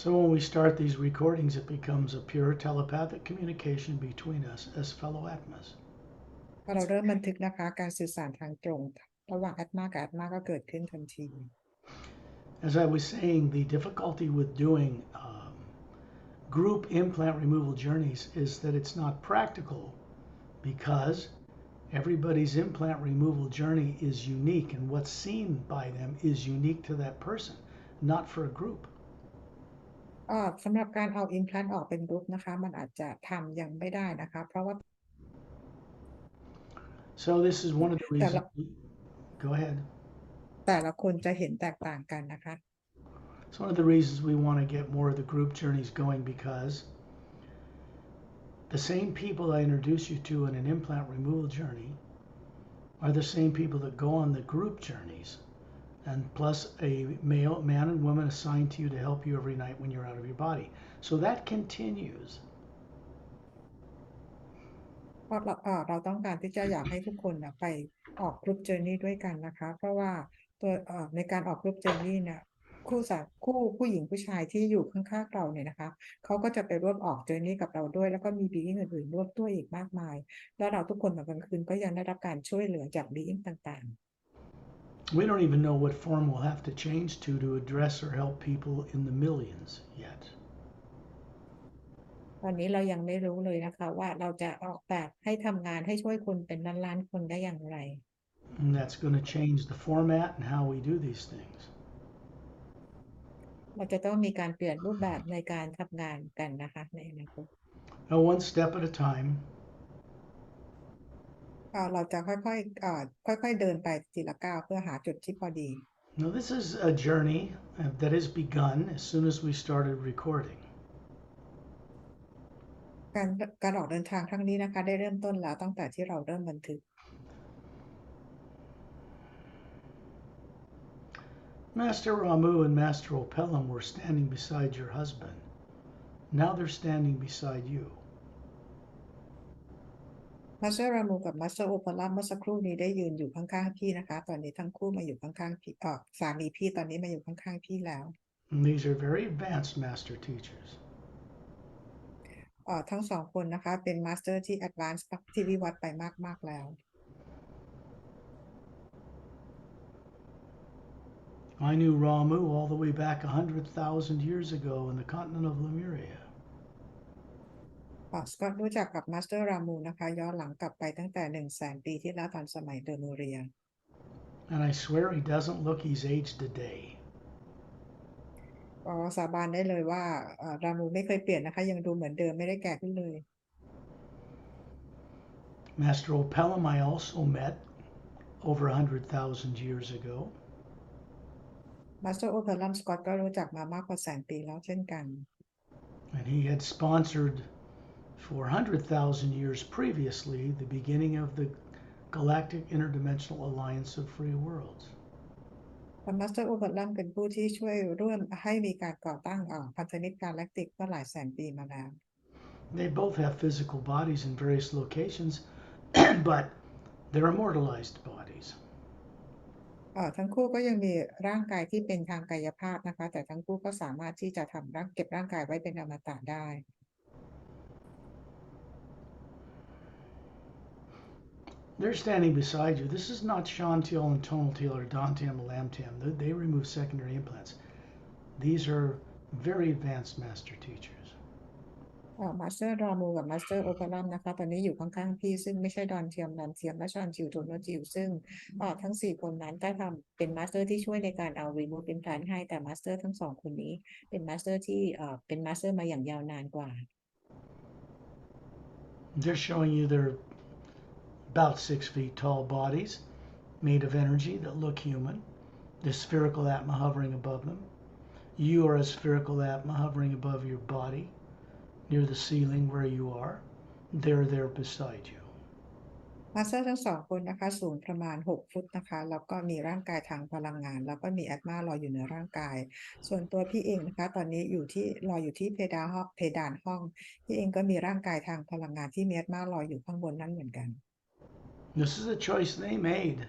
So when we start these recordings, it becomes a pure telepathic communication between us as fellow atmas. พอเราเริ่มบันทึกนะคะการสื่อสารทางตรงระหว่างแอดมากับแอดมาก็เกิดขึ้นทันที As I was saying, the difficulty with doing group implant removal journeys is that it's not practical because everybody's implant removal journey is unique, and what's seen by them is unique to that person, not for a group. สำหรับการเอาอิมแพลนออกเป็นกรุ๊ปนะคะมันอาจจะทำยังไม่ได้นะคะเพราะว่า So this is one of the แต่ละ reasons. Go ahead. แต่ละคนจะเห็นแตกต่างกันนะคะ It's one of the reasons we want to get more of the group journeys going because the same people I introduce you to in an implant removal journey are the same people that go on the group journeys, and plus a man and woman assigned to you to help you every night when you're out of your body. So that continues. เพราะเราต้องการที่จะอยากให้ทุกคนไปออกกรุ๊ปเจอร์นี่ด้วยกันนะคะเพราะว่าตัวในการออกกรุ๊ปเจอร์นี่เนี่ยคู่ผู้หญิงผู้ชายที่อยู่ข้างๆเราเนี่ยนะคะเขาก็จะไปร่วมออกเจอร์นี่กับเราด้วยแล้วก็มีบีอิงอื่นๆร่วมด้วยอีกมากมายแล้วเราทุกคนตอนกลางคืนก็ยังได้รับการช่วยเหลือจากบีอิงต่างๆ We don't even know what form we'll have to change to address or help people in the millions yet. ตอนนี้เรายังไม่รู้เลยนะคะว่าเราจะออกแบบให้ทำงานให้ช่วยคนเป็นล้านๆคนได้อย่างไร And that's going to change the format and how we do these things. เราจะต้องมีการเปลี่ยนรูปแบบในการทำงานกันนะคะในอนาคต Now, one step at a time. เราจะค่อยๆเดินไปทีละก้าวเพื่อหาจุดที่พอดี Now, this is a journey that has begun as soon as we started recording. การออกเดินทางครั้งนี้นะคะได้เริ่มต้นแล้วตั้งแต่ที่เราเริ่มบันทึก Master Ramu and Master Opelum were standing beside your husband. Now they're standing beside you. มาสเตอร์รามูกับมาสเตอร์โอเปร่าเมื่อสักครู่นี้ได้ยืนอยู่ข้างๆพี่นะคะตอนนี้ทั้งคู่มาอยู่ข้างๆพี่สามีพี่ตอนนี้มาอยู่ข้างๆพี่แล้ว And these are very advanced master teachers. ทั้งสองคนนะคะเป็นมาสเตอร์ที่แอดวานซ์ที่วิวัฒน์ไปมากๆแล้ว I knew Ramu all the way back 100,000 years ago in the continent of Lemuria. สกอตรู้จักกับมาสเตอร์รามูนะคะย้อนหลังกลับไปตั้งแต่100,000 ปีที่แล้วตอนสมัยเดอร์โมเรีย And I swear he doesn't look he's aged a day. สาบานได้เลยว่ารามูไม่เคยเปลี่ยนนะคะยังดูเหมือนเดิมไม่ได้แก่ขึ้นเลย Master Opelum I also met over 100,000 years ago. มาสเตอร์โอเ r รัมสกอตก็รู้จักมามากกว่า100,000 ปีแล้วเช่นกัน And he had sponsored for 100,000 years previously the beginning of the Galactic Interdimensional Alliance of Free Worlds. มาสเตอร์โอเ r รัมเป็นผู้ที่ช่วยร่วมให้มีการก่อตั้งพันธมิตรกาแล็กติกเมื่อหลายแสนปีมาแล้ว They both have physical bodies in various locations, but they're immortalized bodies. ทั้งคู่ก็ยังมีร่างกายที่เป็นทางกายภาพนะคะแต่ทั้งคู่ก็สามารถที่จะเก็บร่างกายไว้เป็นอมตะได้ They're standing beside you. This is not Shantil and Tonaltil or Dantam and Lamtam. They remove secondary implants. These are very advanced master teachers. มาสเตอร์รามูกับมาสเตอร์โอเปรัมนะคะตอนนี้อยู่ข้างๆพี่ซึ่งไม่ใช่ดอนเทียมนันเทียมและชอนจิวโทนจิวซึ่งทั้ง4 คนนั้นได้ทำเป็นมาสเตอร์ที่ช่วยในการเอารีมูฟอิมแพลนให้แต่มาสเตอร์ทั้ง2 คนนี้เป็นมาสเตอร์ที่เป็นมาสเตอร์มาอย่างยาวนานกว่า They're showing you their about 6 feet tall bodies made of energy that look human. The spherical atma hovering above them. You are a spherical atma hovering above your body near the ceiling where you are. They're there beside you. มาสเตอร์ทั้ง2 คนนะคะสูงประมาณ6 ฟุตนะคะแล้วก็มีร่างกายทางพลังงานแล้วก็มีแอตมาลอยอยู่เหนือร่างกายส่วนตัวพี่เองนะคะตอนนี้ลอยอยู่ที่เพดานห้องพี่เองก็มีร่างกายทางพลังงานที่มีแอตมาลอยอยู่ข้างบนนั่นเหมือนกัน This is a choice they made.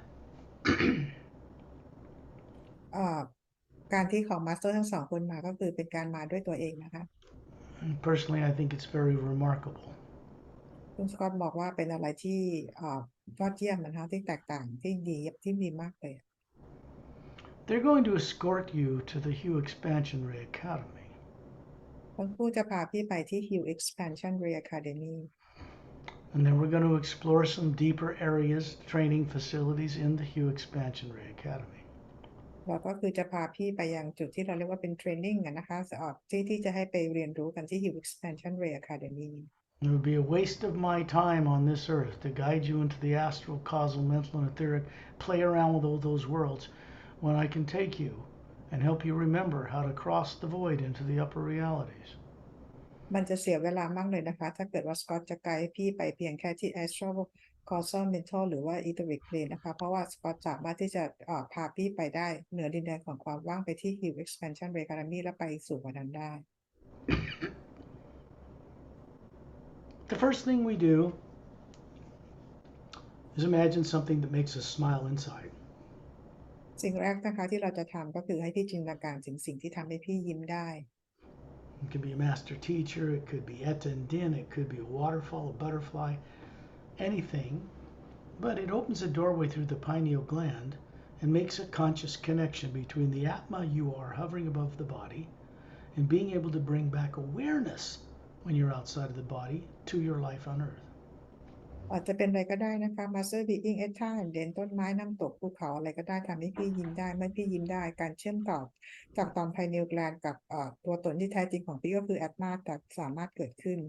การที่ของมาสเตอร์ทั้งสองคนมาก็คือเป็นการมาด้วยตัวเองนะคะ And personally, I think it's very remarkable. คุณสกอตบอกว่าเป็นอะไรที่ยอดเยี่ยมนะคะที่แตกต่างที่ดีมากเลย They're going to escort you to the Hue Expansion Ray Academy. ทั้งคู่จะพาพี่ไปที่ Hill Expansion Ray Academy And then we're going to explore some deeper areas, training facilities in the Hue Expansion Ray Academy. แล้วก็คือจะพาพี่ไปยังจุดที่เราเรียกว่าเป็นเทรนนิ่งนะคะที่จะให้ไปเรียนรู้กันที่ Hill Expansion Ray Academy It would be a waste of my time on this earth to guide you into the astral, causal, mental, and etheric, play around with all those worlds, when I can take you and help you remember how to cross the void into the upper realities. มันจะเสียเวลามากเลยนะคะถ้าเกิดว่าสกอตจะไกด์พี่ไปเพียงแค่ที่ Astral Causal Mental หรือว่า Etheric Plane นะคะเพราะว่าสกอตสามารถที่จะพาพี่ไปได้เหนือดินแดนของความว่างไปที่ Hill Expansion Ray Academy และไปสู่กว่านั้นได้ The first thing we do is imagine something that makes us smile inside. สิ่งแรกนะคะที่เราจะทำก็คือให้พี่จินตนาการถึงสิ่งที่ทำให้พี่ยิ้มได้ It could be a master teacher, it could be Etta and Din, it could be a waterfall, a butterfly, anything. But it opens a doorway through the pineal gland and makes a conscious connection between the Atma you are hovering above the body and being able to bring back awareness when you're outside of the body to your life on earth. อาจจะเป็นอะไรก็ได้นะคะ Master Being เด่นต้นไม้น้ำตกภูเขาอะไรก็ได้ทำให้พี่ยิ้มได้เมื่อพี่ยิ้มได้การเชื่อมต่อจากตอนภายในกลางกับตัวตนที่แท้จริงของพี่ก็คือแอดมาจะสามารถเกิดขึ้น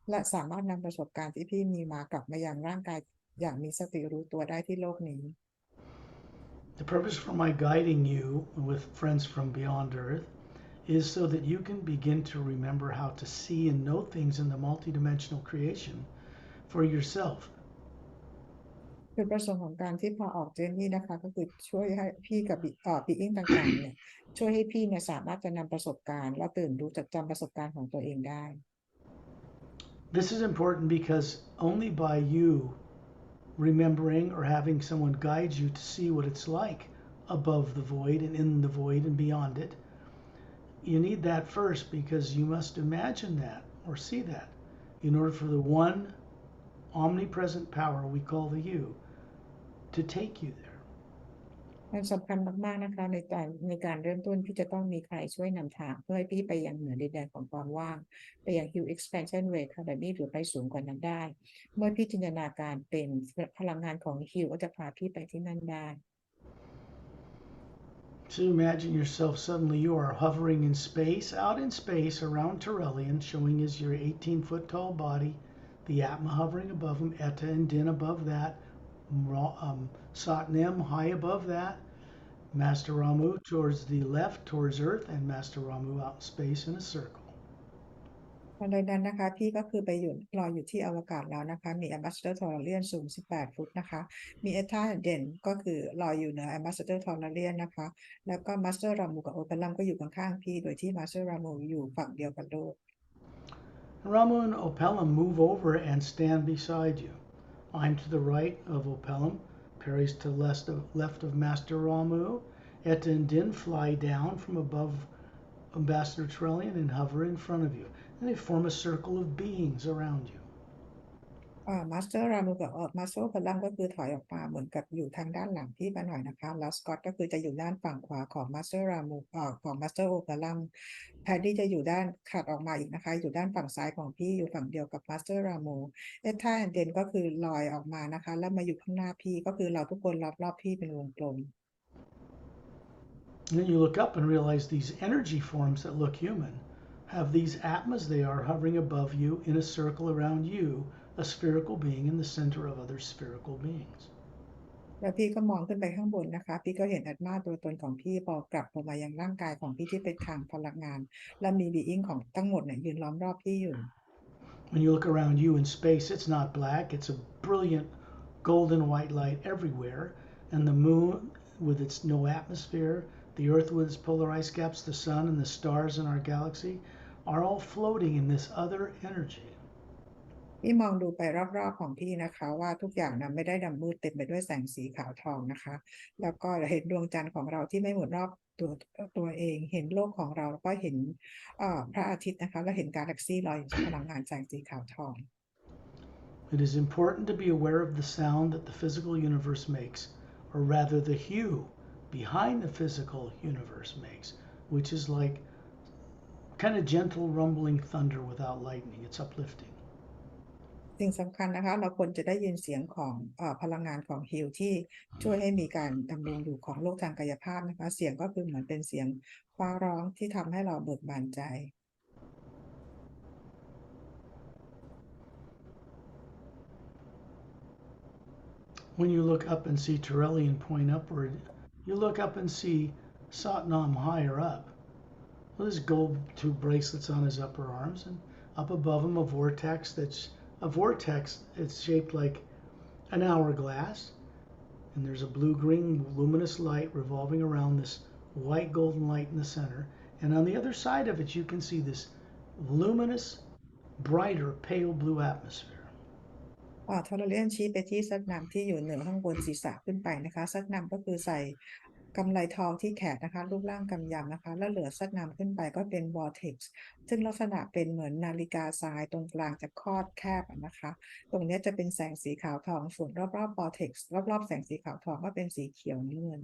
และสามารถนำประสบการณ์ที่พี่มีมากลับมายังร่างกายอย่างมีสติรู้ตัวได้ที่โลกนี้ The purpose for my guiding you with friends from beyond earth is so that you can begin to remember how to see and know things in the multidimensional creation for yourself. จุดประสงค์ของการที่พอออกเจนนี่นะคะก็คือช่วยให้พี่กับบีอิงต่างๆเนี่ยช่วยให้พี่เนี่ยสามารถจะนำประสบการณ์และตื่นรู้จดจำประสบการณ์ของตัวเองได้ This is important because only by you remembering or having someone guide you to see what it's like above the void and in the void and beyond it, you need that first because you must imagine that or see that in order for the one omnipresent power we call the you to take you there. มันสำคัญมากๆนะคะในการเริ่มต้นพี่จะต้องมีใครช่วยนำทางเพื่อให้พี่ไปยังเหนือดินแดนของความว่างไปยัง Hill Expansion Way Academy หรือไปสูงกว่านั้นได้เมื่อพี่จินตนาการเป็นพลังงานของ Hill ก็จะพาพี่ไปที่นั่นได้ So imagine yourself suddenly you are hovering in space, out in space around Terrellian, showing as your 18-foot tall body, the Atma hovering above him, Etta and Din above that, Satnam high above that, Master Ramu towards the left, towards Earth, and Master Ramu out in space in a circle. ตอนนั้นนะคะพี่ก็คือไปลอยอยู่ที่อวกาศแล้วนะคะมี Ambassador Tolarian สูง18 ฟุตนะคะมีเอธาเด่นก็คือลอยอยู่เหนือ Ambassador Tolarian นะคะแล้วก็ Master Ramu กับ Opalam ก็อยู่ข้างๆพี่โดยที่ Master Ramu อยู่ฝั่งเดียวกันโลก Ramu and Opalam move over and stand beside you. I'm to the right of Opalam, Pari's to the left of Master Ramu. Etta and Din fly down from above Ambassador Trellian and hover in front of you. And they form a circle of beings around you. มาสเตอร์รามูกับมาสเตอร์พลัมก็คือถอยออกมาเหมือนกับอยู่ทางด้านหลังพี่มาหน่อยนะคะแล้วสกอตก็คือจะอยู่ด้านฝั่งขวาของมาสเตอร์รามูของมาสเตอร์โอพลัมแพดดี้จะอยู่ด้านขัดออกมาอีกนะคะอยู่ด้านฝั่งซ้ายของพี่อยู่ฝั่งเดียวกับมาสเตอร์รามูเอท่าเดนก็คือลอยออกมานะคะแล้วมาอยู่ข้างหน้าพี่ก็คือเราทุกคนรอบพี่เป็นวงกลม And then you look up and realize these energy forms that look human have these atmas they are hovering above you in a circle around you, a spherical being in the center of other spherical beings. แล้วพี่ก็มองขึ้นไปข้างบนนะคะพี่ก็เห็นอัตมาตัวตนของพี่พอกลับลงมายังร่างกายของพี่ที่เป็นทางพลังงานและมีบีอิงของทั้งหมดเนี่ยยืนล้อมรอบพี่อยู่ When you look around you in space, it's not black, it's a brilliant golden white light everywhere, and the moon with its no atmosphere, the earth with its polar ice caps, the sun and the stars in our galaxy are all floating in this other energy. พี่มองดูไปรอบๆของพี่นะคะว่าทุกอย่างนะไม่ได้ดำมืดเต็มไปด้วยแสงสีขาวทองนะคะแล้วก็เห็นดวงจันทร์ของเราที่ไม่หมุนรอบตัวเองเห็นโลกของเราแล้วก็เห็นพระอาทิตย์นะคะแล้วเห็นกาแล็กซี่ลอยอยู่ในพลังงานแสงสีขาวทอง It is important to be aware of the sound that the physical universe makes, or rather the hue behind the physical universe makes, which is like kind of gentle rumbling thunder without lightning. It's uplifting. สิ่งสำคัญนะคะเราควรจะได้ยินเสียงของพลังงานของฮิลที่ช่วยให้มีการดำรงอยู่ของโลกทางกายภาพนะคะเสียงก็คือเหมือนเป็นเสียงฟ้าร้องที่ทำให้เราเบิกบานใจ When you look up and see Turelian point upward, you look up and see Satnam higher up with his gold tube bracelets on his upper arms, and up above him a vortex it's shaped like an hourglass, and there's a blue-green luminous light revolving around this white golden light in the center, and on the other side of it you can see this luminous, brighter pale blue atmosphere. ทอร์เรียนชี้ไปที่ซักนำที่อยู่เหนือข้างบนศีรษะขึ้นไปนะคะซักนำก็คือใส่กำไลทองที่แขนนะคะรูปร่างกำยำนะคะแล้วเหลือซักนำขึ้นไปก็เป็นวอร์เท็กซ์ซึ่งลักษณะเป็นเหมือนนาฬิกาทรายตรงกลางจะคอดแคบนะคะตรงนี้จะเป็นแสงสีขาวทองส่วนรอบๆวอร์เท็กซ์รอบๆแสงสีขาวทองก็เป็นสีเขียวน้ำเงิน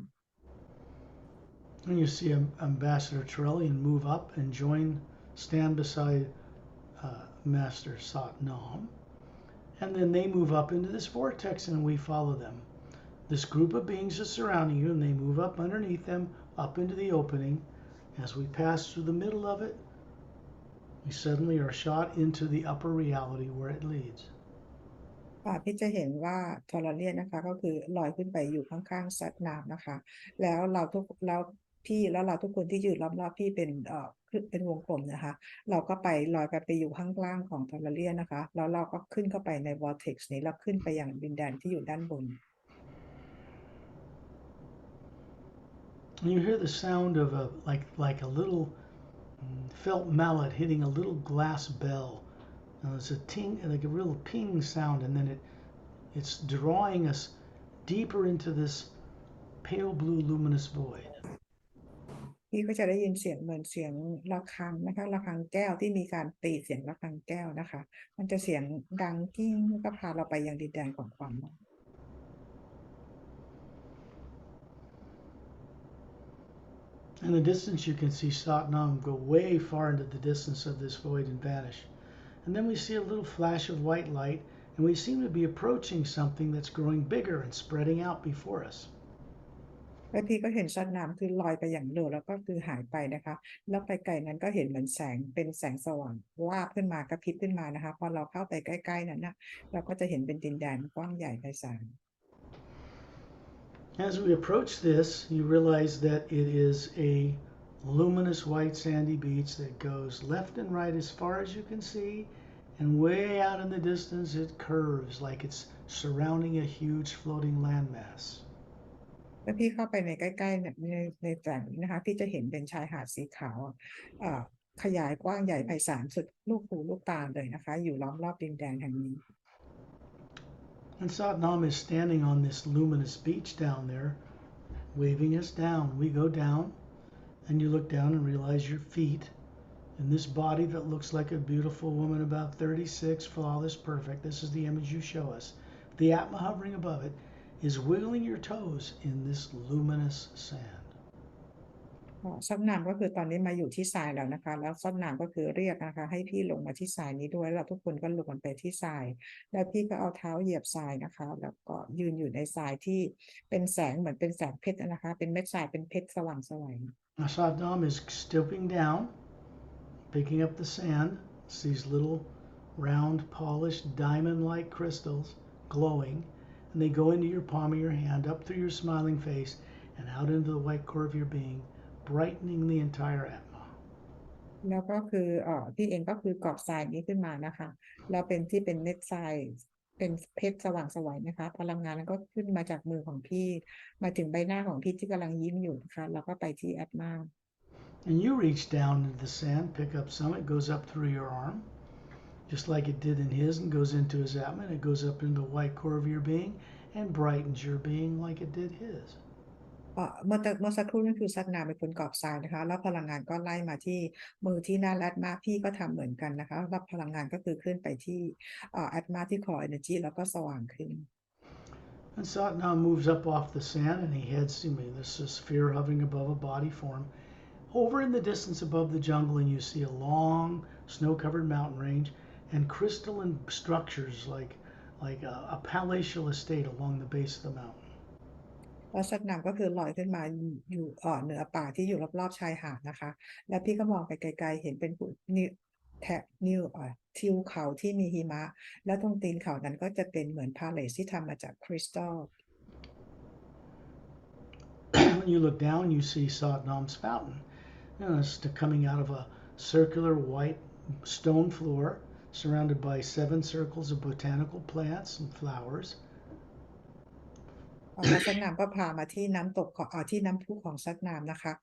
And you see Ambassador Turelian move up and stand beside Master Satnam. And then they move up into this vortex and we follow them. This group of beings is surrounding you and they move up underneath them, up into the opening. As we pass through the middle of it, we suddenly are shot into the upper reality where it leads. พี่จะเห็นว่าทอร์เรียนนะคะก็คือลอยขึ้นไปอยู่ข้างๆซัดน้ำนะคะแล้วเราทุกคนที่อยู่รอบๆพี่เป็นวงกลมนะคะเราก็ไปลอยไปอยู่ข้างล่างของทอร์เรียนนะคะแล้วเราก็ขึ้นเข้าไปในวอร์เท็กซ์นี้แล้วขึ้นไปยังดินแดนที่อยู่ด้านบน And you hear the sound of like a little felt mallet hitting a little glass bell. And it's a ting, like a real ping sound, and then it's drawing us deeper into this pale blue luminous void. พี่ก็จะได้ยินเสียงเหมือนเสียงระฆังนะคะระฆังแก้วที่มีการตีเสียงระฆังแก้วนะคะมันจะเสียงดังกิ้งแล้วก็พาเราไปยังดินแดนของความมืด In the distance, you can see Satnam go way far into the distance of this void and vanish. And then we see a little flash of white light, and we seem to be approaching something that's growing bigger and spreading out before us. แล้วพี่ก็เห็นซัดน้ำคือลอยไปอย่างเร็วแล้วก็คือหายไปนะคะแล้วไปไกลนั้นก็เห็นเหมือนแสงเป็นแสงสว่างวาบขึ้นมากระพริบขึ้นมานะคะพอเราเข้าไปใกล้ๆนั้นนะเราก็จะเห็นเป็นดินแดนกว้างใหญ่ไพศาล As we approach this, you realize that it is a luminous white sandy beach that goes left and right as far as you can see, and way out in the distance it curves like it's surrounding a huge floating landmass. แล้วพี่เข้าไปในใกล้ๆในแสงนี้นะคะพี่จะเห็นเป็นชายหาดสีขาวขยายกว้างใหญ่ไพศาลสุดลูกหูลูกตาเลยนะคะอยู่ล้อมรอบดินแดนแห่งนี้ And Satnam is standing on this luminous beach down there, waving us down. We go down, and you look down and realize your feet in this body that looks like a beautiful woman about 36, flawless, perfect. This is the image you show us. The Atma hovering above it is wiggling your toes in this luminous sand. ซับน้ำก็คือตอนนี้มาอยู่ที่ทรายแล้วนะคะแล้วซับน้ำก็คือเรียกนะคะให้พี่ลงมาที่ทรายนี้ด้วยแล้วทุกคนก็ลงไปที่ทรายแล้วพี่ก็เอาเท้าเหยียบทรายนะคะแล้วก็ยืนอยู่ในทรายที่เป็นแสงเหมือนเป็นแสงเพชรนะคะเป็นเม็ดทรายเป็นเพชรสว่างสวย Sadam is stooping down, picking up the sand. It's these little round, polished, diamond-like crystals glowing, and they go into your palm of your hand, up through your smiling face, and out into the white core of your being, brightening the entire Atma. แล้วก็คือพี่เองก็คือกรอบทรายนี้ขึ้นมานะคะแล้วเป็นเม็ดทรายเป็นเพชรสว่างสวยนะคะพลังงานก็ขึ้นมาจากมือของพี่มาถึงใบหน้าของพี่ที่กำลังยิ้มอยู่นะคะแล้วก็ไปที่แอดมา And you reach down into the sand, pick up some, it goes up through your arm. just like it did in his and goes into his Atman. It goes up into the white core of your being and brightens your being like it did his. เมื่อสักครู่นั่นคือซัดนาเป็นคนกอบทรายนะคะแล้วพลังงานก็ไล่มาที่มือที่หน้าแอดมาพี่ก็ทำเหมือนกันนะคะแล้วพลังงานก็คือขึ้นไปที่แอดมาที่คอเอเนจีแล้วก็สว่างขึ้น And Satnam moves up off the sand and he heads to me. This is a sphere hovering above a body form. Over in the distance above the jungle, and you see a long snow-covered mountain range and crystalline structures like a palatial estate along the base of the mountain. แล้วซัดนามก็คือลอยขึ้นมาอยู่เหนือป่าที่อยู่รอบๆชายหาดนะคะแล้วพี่ก็มองไปไกลๆเห็นเป็นนิวแถบนิวทิวเขาที่มีหิมะแล้วตรงตีนเขานั้นก็จะเป็นเหมือนพาเลสที่ทำมาจากคริสตัล When you look down, you see Satnam's fountain. It's coming out of a circular white stone floor surrounded by 7 circles of botanical plants and flowers. แล้วซัดนามก็พามาที่น้ำตกของที่น้ำพุของซัดนามนะคะ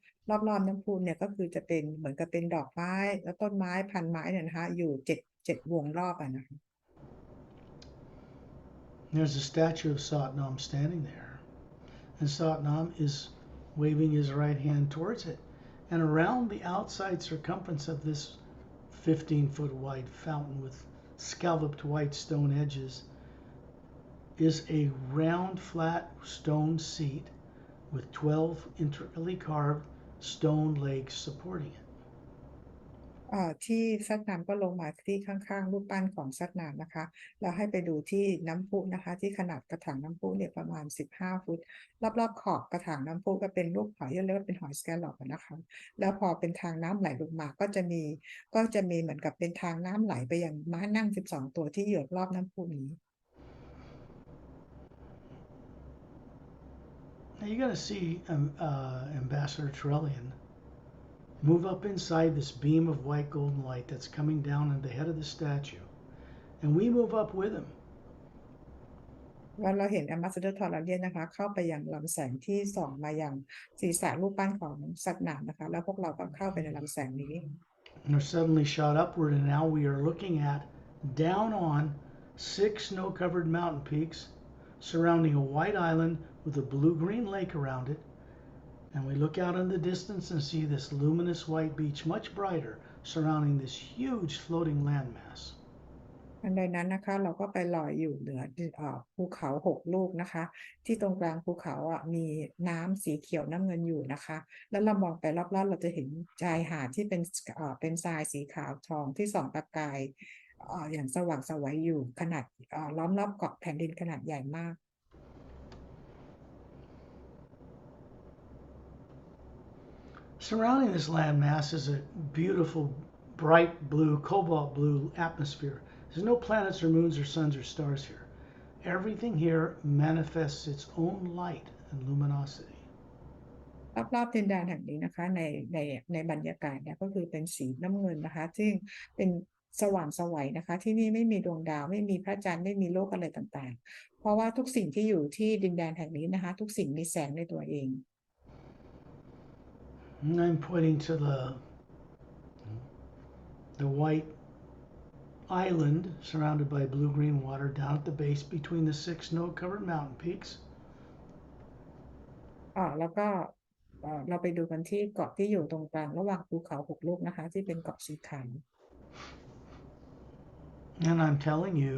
รอบๆน้ำพุเนี่ยก็คือจะเป็นเหมือนกับเป็นดอกไม้แล้วต้นไม้พันไม้เนี่ยนะคะอยู่เจ็ดวงรอบนะคะ There's a statue of Satnam standing there, and Satnam is waving his right hand towards it. And around the outside circumference of this 15-foot wide fountain with scalloped white stone edges is a round, flat stone seat with 12 intricately carved stone legs supporting it. ที่ซัดนามก็ลงมาที่ข้างๆรูปปั้นของซัดนามนะคะแล้วให้ไปดูที่น้ำพุนะคะที่ขนาดกระถางน้ำพุเนี่ยประมาณ15 ฟุตรอบๆขอบกระถางน้ำพุก็เป็นรูปหอยเรียกว่าเป็นหอยสแกลลอปนะคะแล้วพอเป็นทางน้ำไหลลงมาก็จะมีเหมือนกับเป็นทางน้ำไหลไปยังม้านั่ง12 ตัวที่อยู่รอบน้ำพุนี้ Now you're going to see Ambassador Trellian move up inside this beam of white golden light that's coming down on the head of the statue. And we move up with him. ว่าเราเห็น Ambassador Trellian นะคะเข้าไปยังลำแสงที่ส่องมายังศีรษะรูปปั้นของซัดนามนะคะแล้วพวกเราก็เข้าไปในลำแสงนี้ And we're suddenly shot upward, and now we are looking at down on 6 snow-covered mountain peaks surrounding a white island with a blue-green lake around it. And we look out in the distance and see this luminous white beach, much brighter, surrounding this huge floating landmass. อันใดนั้นนะคะเราก็ไปลอยอยู่เหนือภูเขา6 ลูกนะคะที่ตรงกลางภูเขามีน้ำสีเขียวน้ำเงินอยู่นะคะแล้วเรามองไปรอบๆเราจะเห็นชายหาดที่เป็นทรายสีขาวทองที่ส่องประกายอย่างสว่างไสวอยู่ขนาดล้อมรอบเกาะแผ่นดินขนาดใหญ่มาก Surrounding this landmass is a beautiful, bright blue, cobalt blue atmosphere. There's no planets or moons or suns or stars here. Everything here manifests its own light and luminosity. รอบๆดินแดนแห่งนี้นะคะในบรรยากาศเนี่ยก็คือเป็นสีน้ำเงินนะคะซึ่งเป็นสว่างไสวนะคะที่นี่ไม่มีดวงดาวไม่มีพระจันทร์ไม่มีโลกอะไรต่างๆเพราะว่าทุกสิ่งที่อยู่ที่ดินแดนแห่งนี้นะคะทุกสิ่งมีแสงในตัวเอง And I'm pointing to the white island surrounded by blue-green water down at the base between the 6 snow-covered mountain peaks. แล้วก็เราไปดูกันที่เกาะที่อยู่ตรงกลางระหว่างภูเขา6 ลูกนะคะที่เป็นเกาะสีขาว And I'm telling you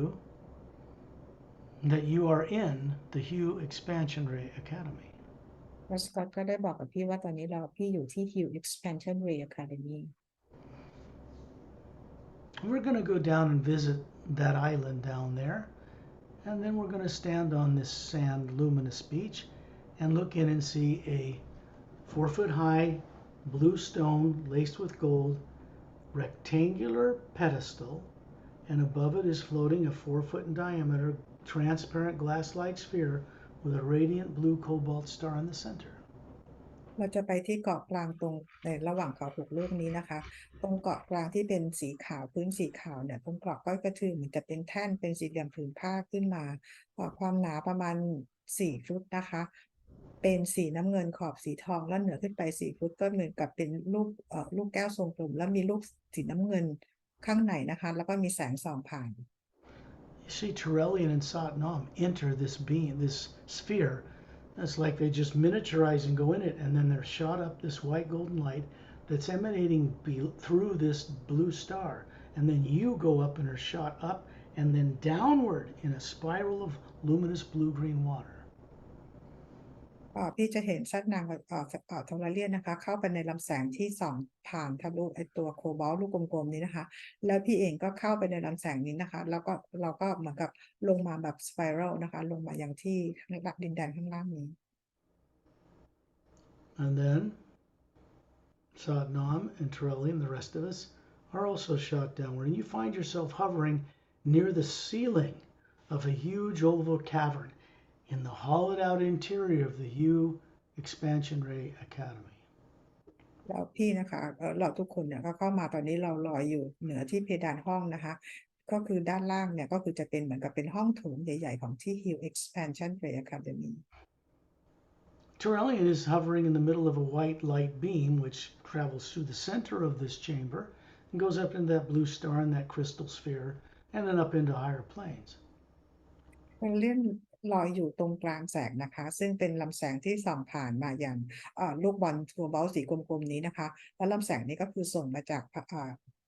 that you are in the Hue Expansion Ray Academy. แล้วสกอตก็ได้บอกกับพี่ว่าตอนนี้พี่อยู่ที่ Hue Expansion Ray Academy. We're going to go down and visit that island down there, and then we're going to stand on this sand luminous beach and look in and see a 4-foot high blue stone laced with gold rectangular pedestal, and above it is floating a 4-foot in diameter transparent glass-like sphere with a radiant blue cobalt star in the center. เราจะไปที่เกาะกลางตรงในระหว่างเขา6 ลูกนี้นะคะตรงเกาะกลางที่เป็นสีขาวพื้นสีขาวเนี่ยตรงเกาะก็คือเหมือนจะเป็นแท่นเป็นสี่เหลี่ยมผืนผ้าขึ้นมาความหนาประมาณ4 ฟุตนะคะเป็นสีน้ำเงินขอบสีทองแล้วเหนือขึ้นไป4 ฟุตก็เหมือนกับเป็นลูกแก้วทรงกลมแล้วมีลูกสีน้ำเงิน ข้างในนะคะแล้วก็มีแสงส่องผ่าน You see, Turelian and Satnam enter this being, this sphere. It's like they just miniaturize and go in it, and then they're shot up this white golden light that's emanating through this blue star. And then you go up and are shot up and then downward in a spiral of luminous blue green water. พี่จะเห็นซัดนางโทราเลียนนะคะเข้าไปในลำแสงที่ส่องผ่านทะลุไอตัวโคบอลต์ลูกกลมๆนี้นะคะแล้วพี่เองก็เข้าไปในลำแสงนี้นะคะแล้วก็เราก็เหมือนกับลงมาแบบสไปรัลนะคะลงมาอย่างที่ดินแดนข้างล่างนี้ And then Satnam and Tureli and the rest of us are also shot downward. And you find yourself hovering near the ceiling of a huge oval cavern in the hollowed out interior of the U Expansion Ray Academy. แล้วพี่นะคะเราทุกคนเนี่ยก็เข้ามาตอนนี้เราลอยอยู่เหนือที่เพดานห้องนะคะก็คือด้านล่างเนี่ยก็คือจะเป็นเหมือนกับเป็นห้องโถงใหญ่ๆของที่ Hill Expansion Ray Academy. Turelian is hovering in the middle of a white light beam which travels through the center of this chamber and goes up into that blue star and that crystal sphere and then up into higher planes. เราเลื่อนลอยอยู่ตรงกลางแสงนะคะซึ่งเป็นลำแสงที่ส่องผ่านมาอย่างลูกบอลทัวร์บอลสีกลมๆนี้นะคะแล้วลำแสงนี้ก็คือส่งมาจาก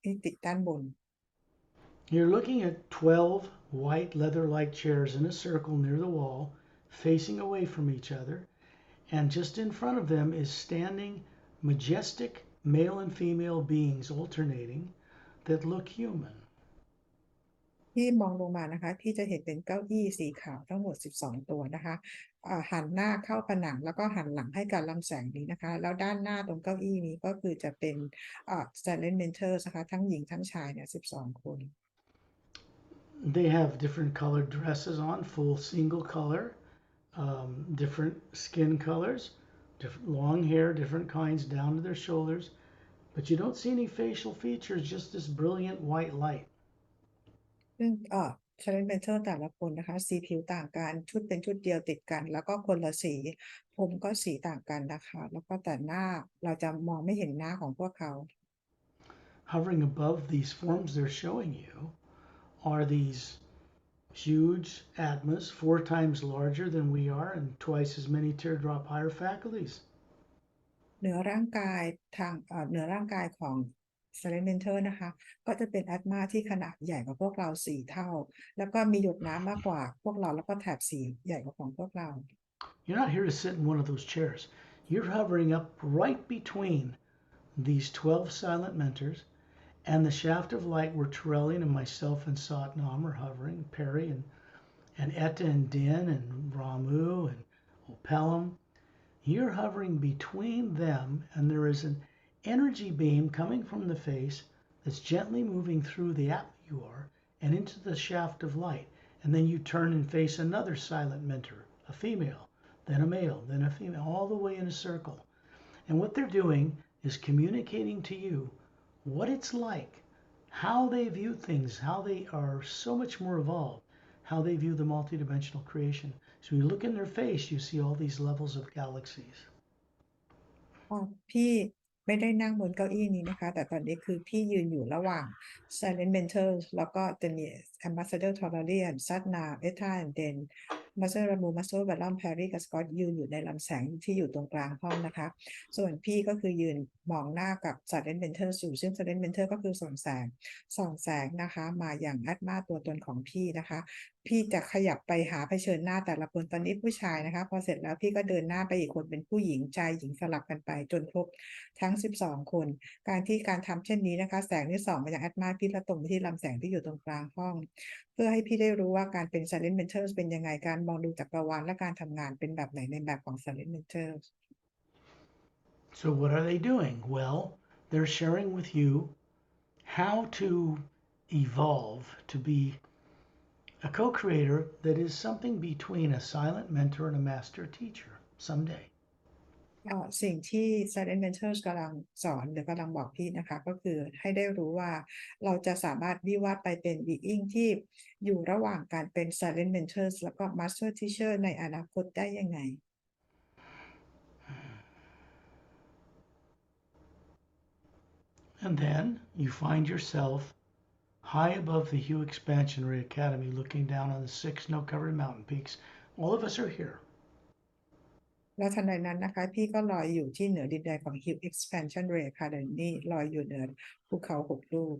มิติด้านบน You're looking at 12 white leather-like chairs in a circle near the wall, facing away from each other, and just in front of them is standing majestic male and female beings alternating that look human. ที่มองลงมานะคะพี่จะเห็นเป็นเก้าอี้สีขาวทั้งหมด12ตัวนะคะหันหน้าเข้าผนังแล้วก็หันหลังให้กับลำแสงนี้นะคะแล้วด้านหน้าตรงเก้าอี้นี้ก็คือจะเป็นsilent mentors นะคะทั้งหญิงทั้งชายเนี่ย12 คน They have different colored dresses on, full single color, different skin colors, different long hair, different kinds down to their shoulders, but you don't see any facial features, just this brilliant white light. ซึ่งsilent mentor แต่ละคนนะคะสีผิวต่างกันชุดเป็นชุดเดียวติดกันแล้วก็คนละสีผมก็สีต่างกันนะคะแล้วก็แต่หน้าเราจะมองไม่เห็นหน้าของพวกเขา Hovering above these forms they're showing you are these huge atmas, 4 times larger than we are and twice as many teardrop higher faculties. เหนือร่างกายเหนือร่างกายของ silent mentor นะคะก็จะเป็นแอตมาที่ขนาดใหญ่กว่าพวกเรา4 เท่าแล้วก็มีหยดน้ำมากกว่าพวกเราแล้วก็แถบสีใหญ่กว่าของพวกเรา You're not here to sit in one of those chairs. You're hovering up right between these 12 silent mentors and the shaft of light where Turelian and myself and Satnam are hovering, Pari and Etta and Din and Ramu and Opelum. You're hovering between them, and there is an energy beam coming from the face that's gently moving through the atma you are and into the shaft of light. And then you turn and face another silent mentor, a female, then a male, then a female, all the way in a circle. And what they're doing is communicating to you what it's like, how they view things, how they are so much more evolved, how they view the multidimensional creation. So when you look in their face, you see all these levels of galaxies. พี่ไม่ได้นั่งบนเก้าอี้นี้นะคะแต่ตอนนี้คือพี่ยืนอยู่ระหว่าง silent mentors แล้วก็จะมี ambassador Tolarian ซัดนาเอธาเดนมาสเตอร์รามูมาสเตอร์บัลลัมแพรรี่กับสกอตยืนอยู่ในลำแสงที่อยู่ตรงกลางห้องนะคะส่วนพี่ก็คือยืนมองหน้ากับ silent mentors อยู่ซึ่ง silent mentor ก็คือส่องแสงนะคะมาอย่างอัตมาตัวตนของพี่นะคะพี่จะขยับไปหาเผชิญหน้าแต่ละคนตอนนี้ผู้ชายนะคะพอเสร็จแล้วพี่ก็เดินหน้าไปอีกคนเป็นผู้หญิงชายหญิงสลับกันไปจนครบทั้ง12 คนการทำเช่นนี้นะคะแสงที่ส่องมาจากอัตมาพี่ละตรงไปที่ลำแสงที่อยู่ตรงกลางห้องเพื่อให้พี่ได้รู้ว่าการเป็น silent mentors เป็นยังไงการมองดูจักรวาลและการทำงานเป็นแบบไหนในแบบของ silent mentors. So what are they doing? Well, they're sharing with you how to evolve to be a co-creator that is something between a silent mentor and a master teacher someday. สิ่งที่ silent mentors กำลังสอนหรือกำลังบอกพี่นะคะก็คือให้ได้รู้ว่าเราจะสามารถวิวัฒน์ไปเป็น being ที่อยู่ระหว่างการเป็น silent mentors แล้วก็ master teacher ในอนาคตได้ยังไง And then you find yourself high above the Hue Expansionary Academy, looking down on the 6 snow-covered mountain peaks. All of us are here. แล้วทันใดนั้นนะคะพี่ก็ลอยอยู่ที่เหนือดินแดนของ Hill Expansion Ray Academy ลอยอยู่เหนือภูเขา6 ลูก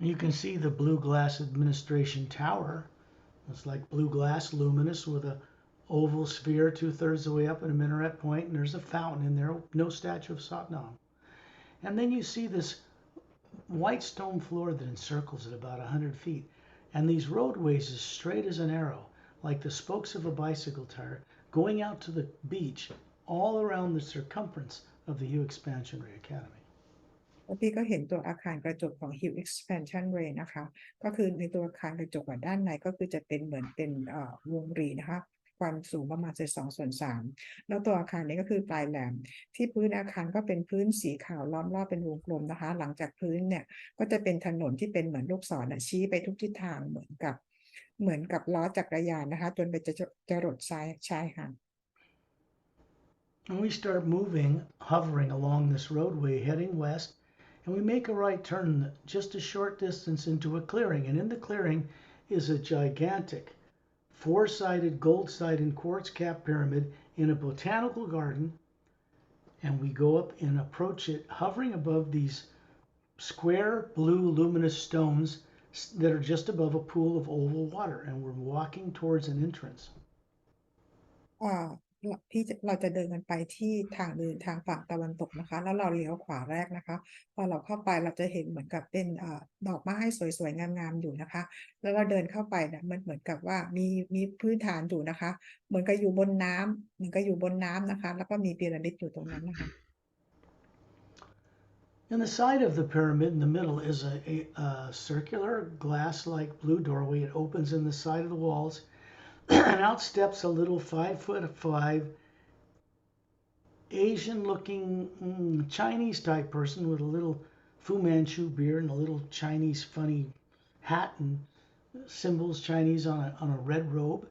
You can see the blue glass administration tower. It's like blue glass, luminous, with a oval sphere 2/3 the way up and a minaret point, and there's a fountain in there, no statue of Satnam. And then you see this white stone floor that encircles it about 100 feet, and these roadways as straight as an arrow, like the spokes of a bicycle tire, going out to the beach all around the circumference of the Hue Expansionary Academy. แล้วพี่ก็เห็นตัวอาคารกระจกของ Hill Expansion Ray นะคะก็คือในตัวอาคารกระจกด้านในก็คือจะเป็นเหมือนเป็นวงรีนะคะความสูงประมาณ2/3แล้วตัวอาคารนี้ก็คือปลายแหลมที่พื้นอาคารก็เป็นพื้นสีขาวล้อมรอบเป็นวงกลมนะคะหลังจากพื้นเนี่ยก็จะเป็นถนนที่เป็นเหมือนลูกศรชี้ไปทุกทิศทางเหมือนกับล้อจักรยานนะคะจนไปจรดชายหาด And we start moving, hovering along this roadway heading west, and we make a right turn just a short distance into a clearing. And in the clearing is a gigantic 4-sided gold-sided quartz cap pyramid in a botanical garden. And we go up and approach it, hovering above these square blue luminous stones that are just above a pool of oval water. And we're walking towards an entrance. เราจะเดินกันไปที่ทางเดินทางฝั่งตะวันตกนะคะแล้วเราเลี้ยวขวาแรกนะคะพอเราเข้าไปเราจะเห็นเหมือนกับเป็นดอกไม้สวยๆงามๆอยู่นะคะแล้วเราเดินเข้าไปเนี่ยมันเหมือนกับว่ามีพื้นฐานอยู่นะคะเหมือนกับอยู่บนน้ำนะคะแล้วก็มีพีระมิดอยู่ตรงนั้นนะคะ In the side of the pyramid in the middle is a circular glass-like blue doorway. It opens in the side of the walls and out steps a little 5'5" Asian-looking Chinese-type person with a little Fu Manchu beard and a little Chinese funny hat and symbols Chinese on a red robe,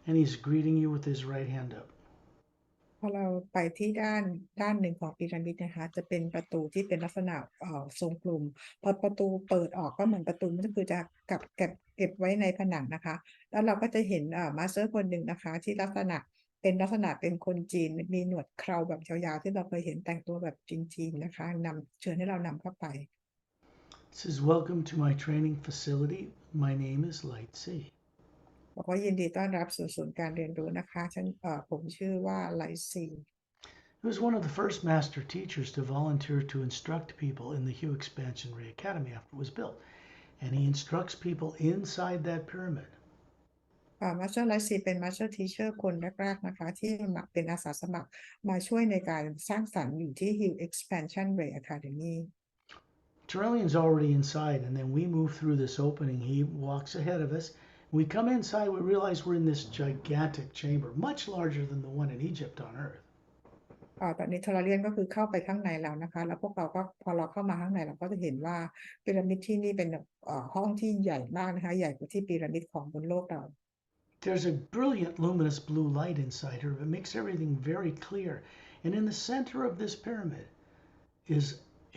and he's greeting you with his right hand up. พอเราไปที่ด้านหนึ่งของพีระมิดนะคะจะเป็นประตูที่เป็นลักษณะทรงกลมพอประตูเปิดออกก็เหมือนประตูมันก็คือจะเก็บไว้ในผนังนะคะแล้วเราก็จะเห็นมาสเตอร์คนหนึ่งนะคะที่ลักษณะเป็นคนจีนมีหนวดเคราแบบยาวๆที่เราเคยเห็นแต่งตัวแบบจีนๆนะคะเชิญให้เรานำเข้าไป It says, "Welcome to my training facility. My name is Light C." บอกว่ายินดีต้อนรับสู่ศูนย์การเรียนรู้นะคะผมชื่อว่าไลซี He was one of the first master teachers to volunteer to instruct people in the Hue Expansionary Academy after it was built. And he instructs people inside that pyramid. มาสเตอร์ไลซีเป็นมาสเตอร์ทีเชอร์คนแรกๆนะคะที่มาเป็นอาสาสมัครมาช่วยในการสร้างสรรค์อยู่ที่ Hill Expansion Ray Academy. Terrellian's already inside, and then we move through this opening. He walks ahead of us. We come inside, we realize we're in this gigantic chamber, much larger than the one in Egypt on Earth. ตอนนี้เทอร์เรียนก็คือเข้าไปข้างในแล้วนะคะแล้วพวกเราก็พอเราเข้ามาข้างในเราก็จะเห็นว่าพีระมิดที่นี่เป็นห้องที่ใหญ่มากนะคะใหญ่กว่าที่พีระมิดของบนโลกเรา There's a brilliant luminous blue light inside her. It makes everything very clear. And in the center of this pyramid is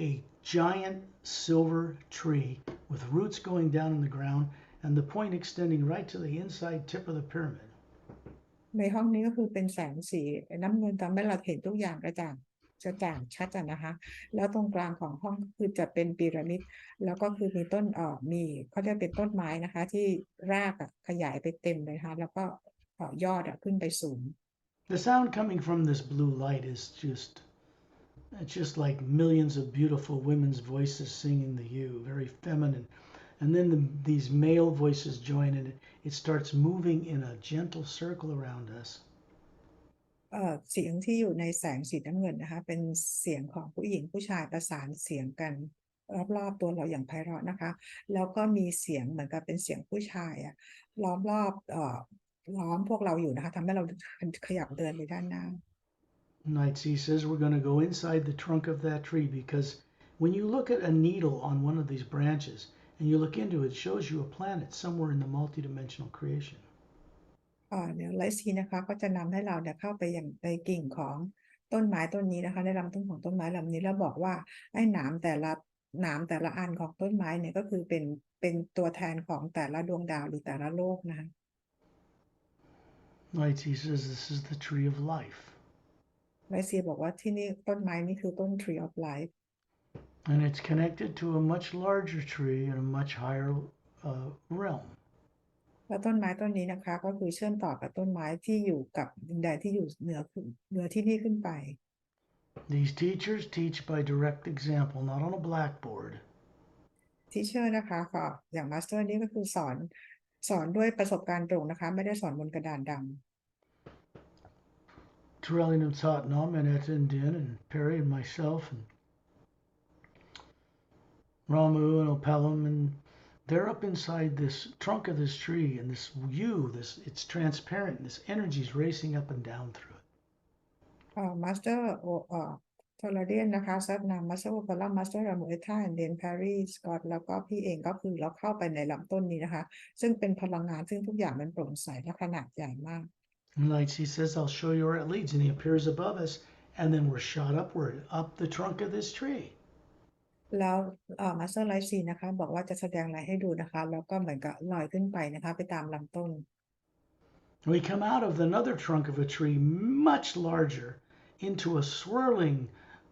a giant silver tree with roots going down in the ground and the point extending right to the inside tip of the pyramid. ในห้องนี้ก็คือเป็นแสงสีน้ำเงินทำให้เราเห็นทุกอย่างกระจ่างชัดนะคะแล้วตรงกลางของห้องก็คือจะเป็นพีระมิดแล้วก็คือมีต้นมีเขาเรียกเป็นต้นไม้นะคะที่รากขยายไปเต็มเลยนะคะแล้วก็ยอดขึ้นไปสูง The sound coming from this blue light is it's just like millions of beautiful women's voices singing the Hue, very feminine. And then these male voices join and it starts moving in a gentle circle around us. เสียงที่อยู่ในแสงสีน้ำเงินนะคะเป็นเสียงของผู้หญิงผู้ชายประสานเสียงกันรอบๆตัวเราอย่างไพเราะนะคะแล้วก็มีเสียงเหมือนกับเป็นเสียงผู้ชายล้อมรอบล้อมพวกเราอยู่นะคะทำให้เราขยับเดินไปด้านหน้า Night C says we're going to go inside the trunk of that tree because when you look at a needle on one of these branches and you look into it, it shows you a planet somewhere in the multidimensional creation. เดี๋ยวไลซีนะคะก็จะนำให้เราเข้าไปอย่างในกิ่งของต้นไม้ต้นนี้นะคะในลำต้นของต้นไม้ลำนี้แล้วบอกว่าไอ้หนามแต่ละ หนามแต่ละอันของต้นไม้เนี่ยก็คือเป็นตัวแทนของแต่ละดวงดาวหรือแต่ละโลกนะคะ Light he says this is the tree of life. ไลเซียบอกว่าที่นี่ต้นไม้นี่คือต้น Tree of Life And it's connected to a much larger tree in a much higher realm. แล้วต้นไม้ต้นนี้นะคะก็คือเชื่อมต่อกับต้นไม้ที่อยู่กับดินแดนที่อยู่เหนือที่นี่ขึ้นไป These teachers teach by direct example, not on a blackboard. ที่เชื่อนะคะก็อย่างมาสเตอร์นี่ก็คือสอนด้วยประสบการณ์ตรงนะคะไม่ได้สอนบนกระดานดำ Torelli taught Nam and Etta and Din and Pari and myself and Ramu and Opelum, and they're up inside this trunk of this tree, and this it's transparent, and this energy is racing up and down through it. มาสเตอร์โทลเดียนนะคะซับนามมาสเตอร์โอเปร่ามาสเตอร์รามูเอท่าเดนแพรีสกอตแล้วก็พี่เองก็คือเราเข้าไปในลำต้นนี้นะคะซึ่งเป็นพลังงานซึ่งทุกอย่างมันโปร่งใสและขนาดใหญ่มาก And like he says, I'll show you where it leads, and he appears above us, and then we're shot upward up the trunk of this tree. แล้วมาสเตอร์ไลฟ์ซีนะคะบอกว่าจะแสดงอะไรให้ดูนะคะแล้วก็เหมือนกับลอยขึ้นไปนะคะไปตามลำต้น We come out of another trunk of a tree much larger into a swirling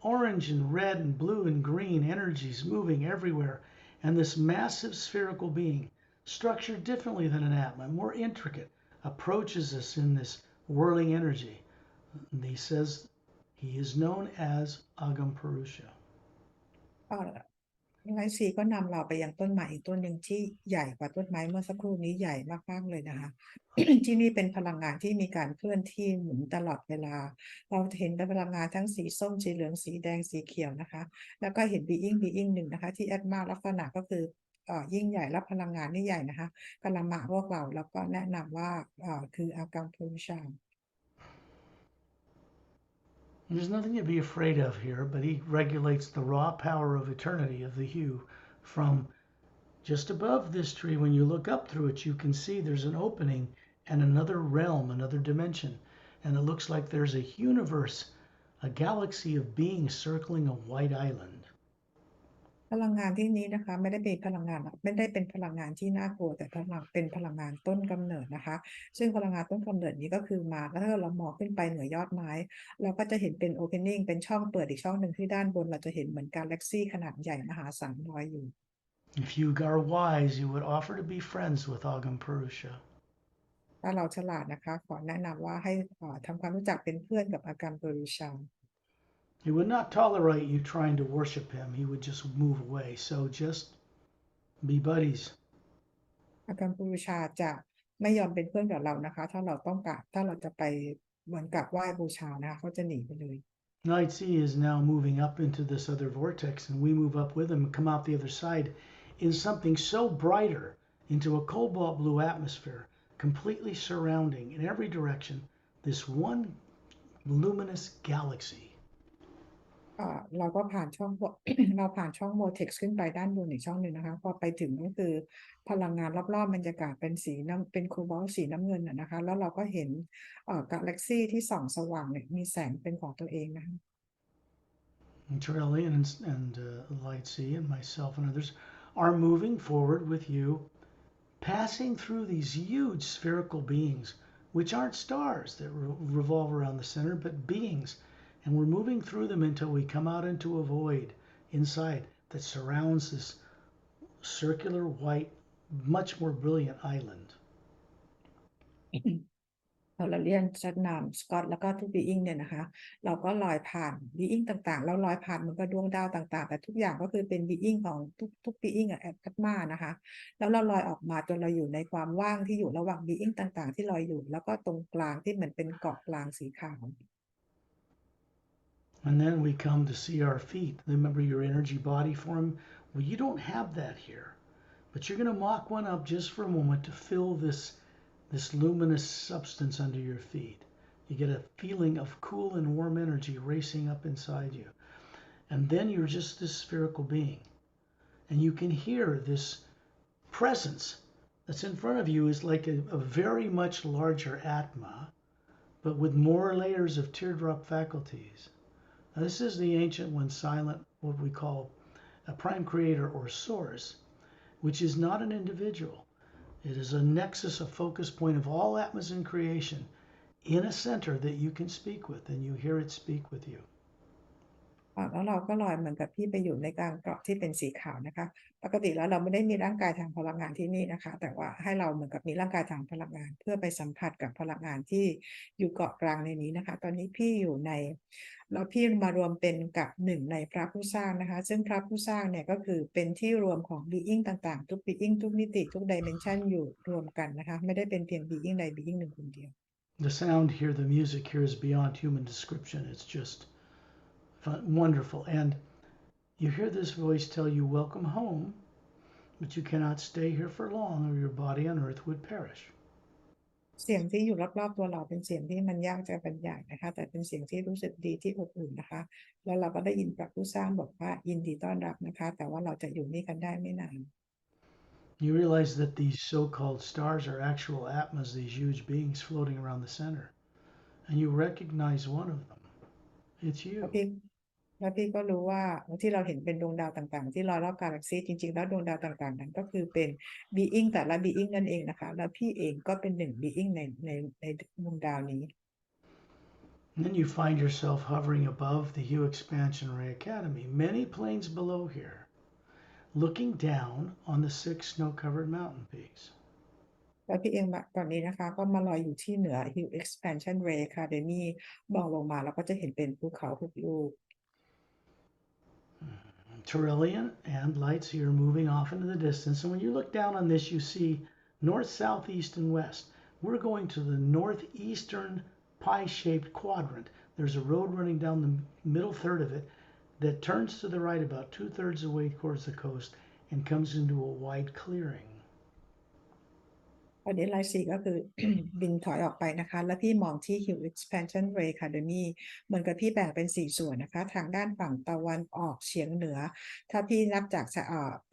orange and red and blue and green energies moving everywhere, and this massive spherical being, structured differently than an atma, more intricate, approaches us in this whirling energy. And he says he is known as Agam Purusha. ไลฟ์ซีก็นำเราไปยังต้นไม้อีกต้นหนึ่งที่ใหญ่กว่าต้นไม้เมื่อสักครู่นี้ใหญ่มากๆเลยนะคะ ที่นี่เป็นพลังงานที่มีการเคลื่อนที่หมุนตลอดเวลาเราเห็นพลังงานทั้งสีส้มสีเหลืองสีแดงสีเขียวนะคะแล้วก็เห็นbeing หนึ่งนะคะที่แอดมาลักษณะก็คือยิ่งใหญ่และพลังงานนี่ใหญ่นะคะกำลังมาพวกเราแล้วก็แนะนำว่าคืออากัมพูชา There's nothing to be afraid of here, but he regulates the raw power of eternity of the hue from just above this tree. When you look up through it, you can see there's an opening and another realm, another dimension. And it looks like there's a universe, a galaxy of beings circling a white island. พลังงานที่นี้นะคะไม่ได้เป็นพลังงานที่น่ากลัวแต่เป็นพลังงานต้นกำเนิดนะคะซึ่งพลังงานต้นกำเนิดนี้ก็คือมาแล้วถ้าเรามองขึ้นไปเหนือยอดไม้เราก็จะเห็นเป็น opening เป็นช่องเปิดอีกช่องหนึ่งที่ด้านบนเราจะเห็นเหมือนกาแล็กซี่ขนาดใหญ่มหาศาลลอยอยู่ If you are wise, you would offer to be friends with Agam Purusha. ถ้าเราฉลาดนะคะขอแนะนำว่าให้ทำความรู้จักเป็นเพื่อนกับอากัมปริชา He would not tolerate you trying to worship him. He would just move away. So just be buddies. อากัมปริชาจะไม่ยอมเป็นเพื่อนกับเรานะคะถ้าเราจะไปเหมือนกับไหว้บูชานะคะเขาจะหนีไปเลย Night Sea is now moving up into this other vortex, and we move up with him and come out the other side in something so brighter, into a cobalt blue atmosphere, completely surrounding in every direction this one luminous galaxy. เราก็ผ่านช่อง เราผ่านช่องโมเท็กซ์ขึ้นไปด้านบนอีกช่องหนึ่งนะคะพอไปถึงก็คือพลังงานรอบๆบรรยากาศเป็นโคบอลต์สีน้ำเงินนะคะแล้วเราก็เห็นกาแล็กซี่ที่ส่องสว่างเนี่ยมีแสงเป็นของตัวเองนะคะ Trellian and Light Sea and myself and others are moving forward with you, passing through these huge spherical beings, which aren't stars that revolve around the center, but beings. And we're moving through them until we come out into a void inside that surrounds this circular white, much more brilliant island. เราเรียนชัดนามสกอตแล้วก็ทุกbeingเนี่ยนะคะเราก็ลอยผ่าน being ต่างๆแล้วลอยผ่านเหมือนกับดวงดาวต่างๆแต่ทุกอย่างก็คือเป็น being ของทุกbeingแอดมานะคะแล้วเราลอยออกมาจนเราอยู่ในความว่างที่อยู่ระหว่าง being ต่างๆที่ลอยอยู่แล้วก็ตรงกลางที่เหมือนเป็นเกาะกลางสีขาว And then we come to see our feet. Remember your energy body form? Well, you don't have that here. But you're going to mock one up just for a moment to feel this luminous substance under your feet. You get a feeling of cool and warm energy racing up inside you. And then you're just this spherical being. And you can hear this presence that's in front of you is like a very much larger Atma, but with more layers of teardrop faculties. Now, this is the ancient one, silent, what we call a prime creator or source, which is not an individual. It is a nexus, a focus point of all atmas in creation in a center that you can speak with, and you hear it speak with you. แล้วเราก็ลอยเหมือนกับที่ไปอยู่ในกลางเกาะที่เป็นสีขาวนะคะปกติแล้วเราไม่ได้มีร่างกายทางพลังงานที่นี่นะคะแต่ว่าให้เราเหมือนกับมีร่างกายทางพลังงานเพื่อไปสัมผัสกับพลังงานที่อยู่เกาะกลางในนี้นะคะตอนนี้พี่อยู่ในแล้วพี่มารวมเป็นกับหนึ่งในพระผู้สร้างนะคะซึ่งพระผู้สร้างเนี่ยก็คือเป็นที่รวมของ being ต่างๆทุก being ทุกมิติทุก dimension อยู่รวมกันนะคะไม่ได้เป็นเพียง being ใด being หนึ่งคนเดียว The sound here, the music here is beyond human description. It's just wonderful. And you hear this voice tell you, welcome home, but you cannot stay here for long or your body on earth would perish. เสียงที่อยู่รอบๆตัวเราเป็นเสียงที่มันยากจะบรรยายนะคะแต่เป็นเสียงที่รู้สึกดีที่อบอุ่นนะคะแล้วเราก็ได้ยินพระผู้สร้างบอกว่ายินดีต้อนรับนะคะแต่ว่าเราจะอยู่นี่กันได้ไม่นาน You realize that these so-called stars are actual atmas, these huge beings floating around the center. And you recognize one of them. It's แล้ว you. พี่ก็รู้ว่าที่เราเห็นเป็นดวงดาวต่างๆที่ลอยรอบกาแล็กซีจริงๆแล้วดวงดาวต่างๆนั้นก็คือเป็น being แต่ละ being นั่นเองนะคะแล้วพี่เองก็เป็นหนึ่ง being ในดวงดาวนี้ And then you find yourself hovering above the Hue Expansion Ray Academy, many planes below here, looking down on the 6 snow-covered mountain peaks. แล้วพี่เองตอนนี้นะคะก็มาลอยอยู่ที่เหนือ Hill Expansion Ray Academy มองลงมาเราก็จะเห็นเป็นภูเขา6ลูก Trillion and lights here moving off into the distance. And when you look down on this, you see north, south, east, and west. We're going to the northeastern pie-shaped quadrant. There's a road running down the middle third of it that turns to the right about 2/3 the way towards the coast and comes into a wide clearing. อันนี้ลายสีก็คือ บินถอยออกไปนะคะแล้วพี่มองที่ Hill Expansion Ray Academy เหมือนกับพี่แบ่งเป็น4ส่วนนะคะทางด้านฝั่งตะวันออกเฉียงเหนือถ้าพี่นับจาก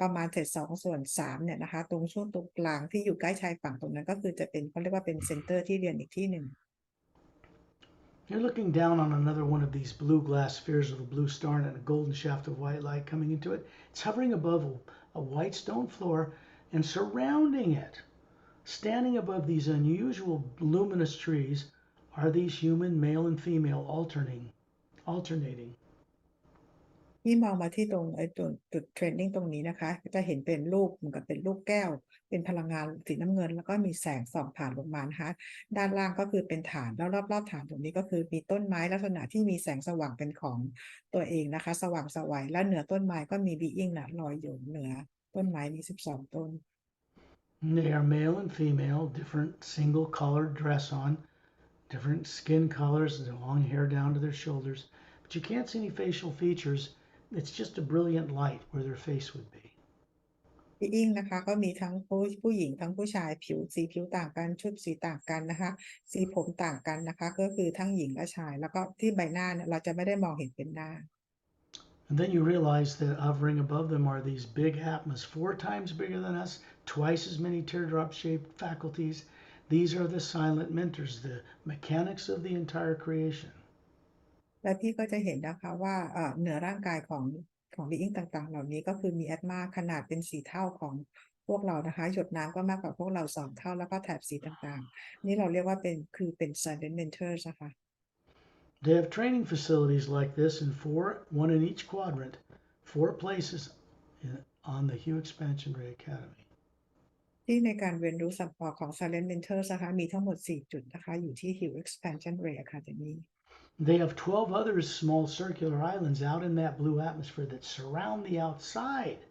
ประมาณ2/3เนี่ยนะคะตรงช่วงตรงกลางที่อยู่ใกล้ชายฝั่งตรงนั้นก็คือจะเป็นเขาเรียกว่าเป็นเซ็นเตอร์ที่เรียนอีกที่หนึ่ง You're looking down on another one of these blue glass spheres with a blue star and a golden shaft of white light coming into it. It's hovering above a white stone floor and surrounding it, standing above these unusual luminous trees, are these human male and female alternating. ที่มองมาที่ตรงจุดเทรนนิ่งตรงนี้นะคะจะเห็นเป็นรูปเหมือนกับเป็นลูกแก้วเป็นพลังงานสีน้ำเงินแล้วก็มีแสงส่องผ่านลงมานะคะด้านล่างก็คือเป็นฐานแล้วรอบๆฐานตรงนี้ก็คือมีต้นไม้ลักษณะที่มีแสงสว่างเป็นของตัวเองนะคะสว่างไสวและเหนือต้นไม้ก็มีบีอิงนะลอยอยู่เหนือต้นไม้มี12ต้น They are male and female, different single colored dress on, different skin colors, long hair down to their shoulders, but you can't see any facial features. It's just a brilliant light where their face would be. บีอิงนะคะก็มีทั้งผู้หญิงทั้งผู้ชายสีผิวต่างกันชุดสีต่างกันนะคะสีผมต่างกันนะคะก็คือทั้งหญิงและชายแล้วก็ที่ใบหน้าเนี่ยเราจะไม่ได้มองเห็นเป็นหน้า And then you realize that hovering above them are these big atmas, 4 times bigger than us, twice as many teardrop-shaped faculties. These are the silent mentors, the mechanics of the entire creation. และพี่ก็จะเห็นนะคะว่าเหนือร่างกายของบีอิงต่างๆเหล่านี้ก็คือมีแอตมาขนาดเป็น4เท่าของพวกเรานะคะหยดน้ำก็มากกว่าพวกเรา2เท่าแล้วก็แถบสีต่างๆนี่เราเรียกว่าเป็น silent mentors นะคะ They have training facilities like this in 1 in each quadrant, 4 places on the Hue Expansion Ray Academy. ที่ในการเรียนรู้สัมปอของ silent mentors นะคะมีทั้งหมด4จุดนะคะอยู่ที่ Hill Expansion Ray Academy They have 12 other small circular islands out in that blue atmosphere that surround the outside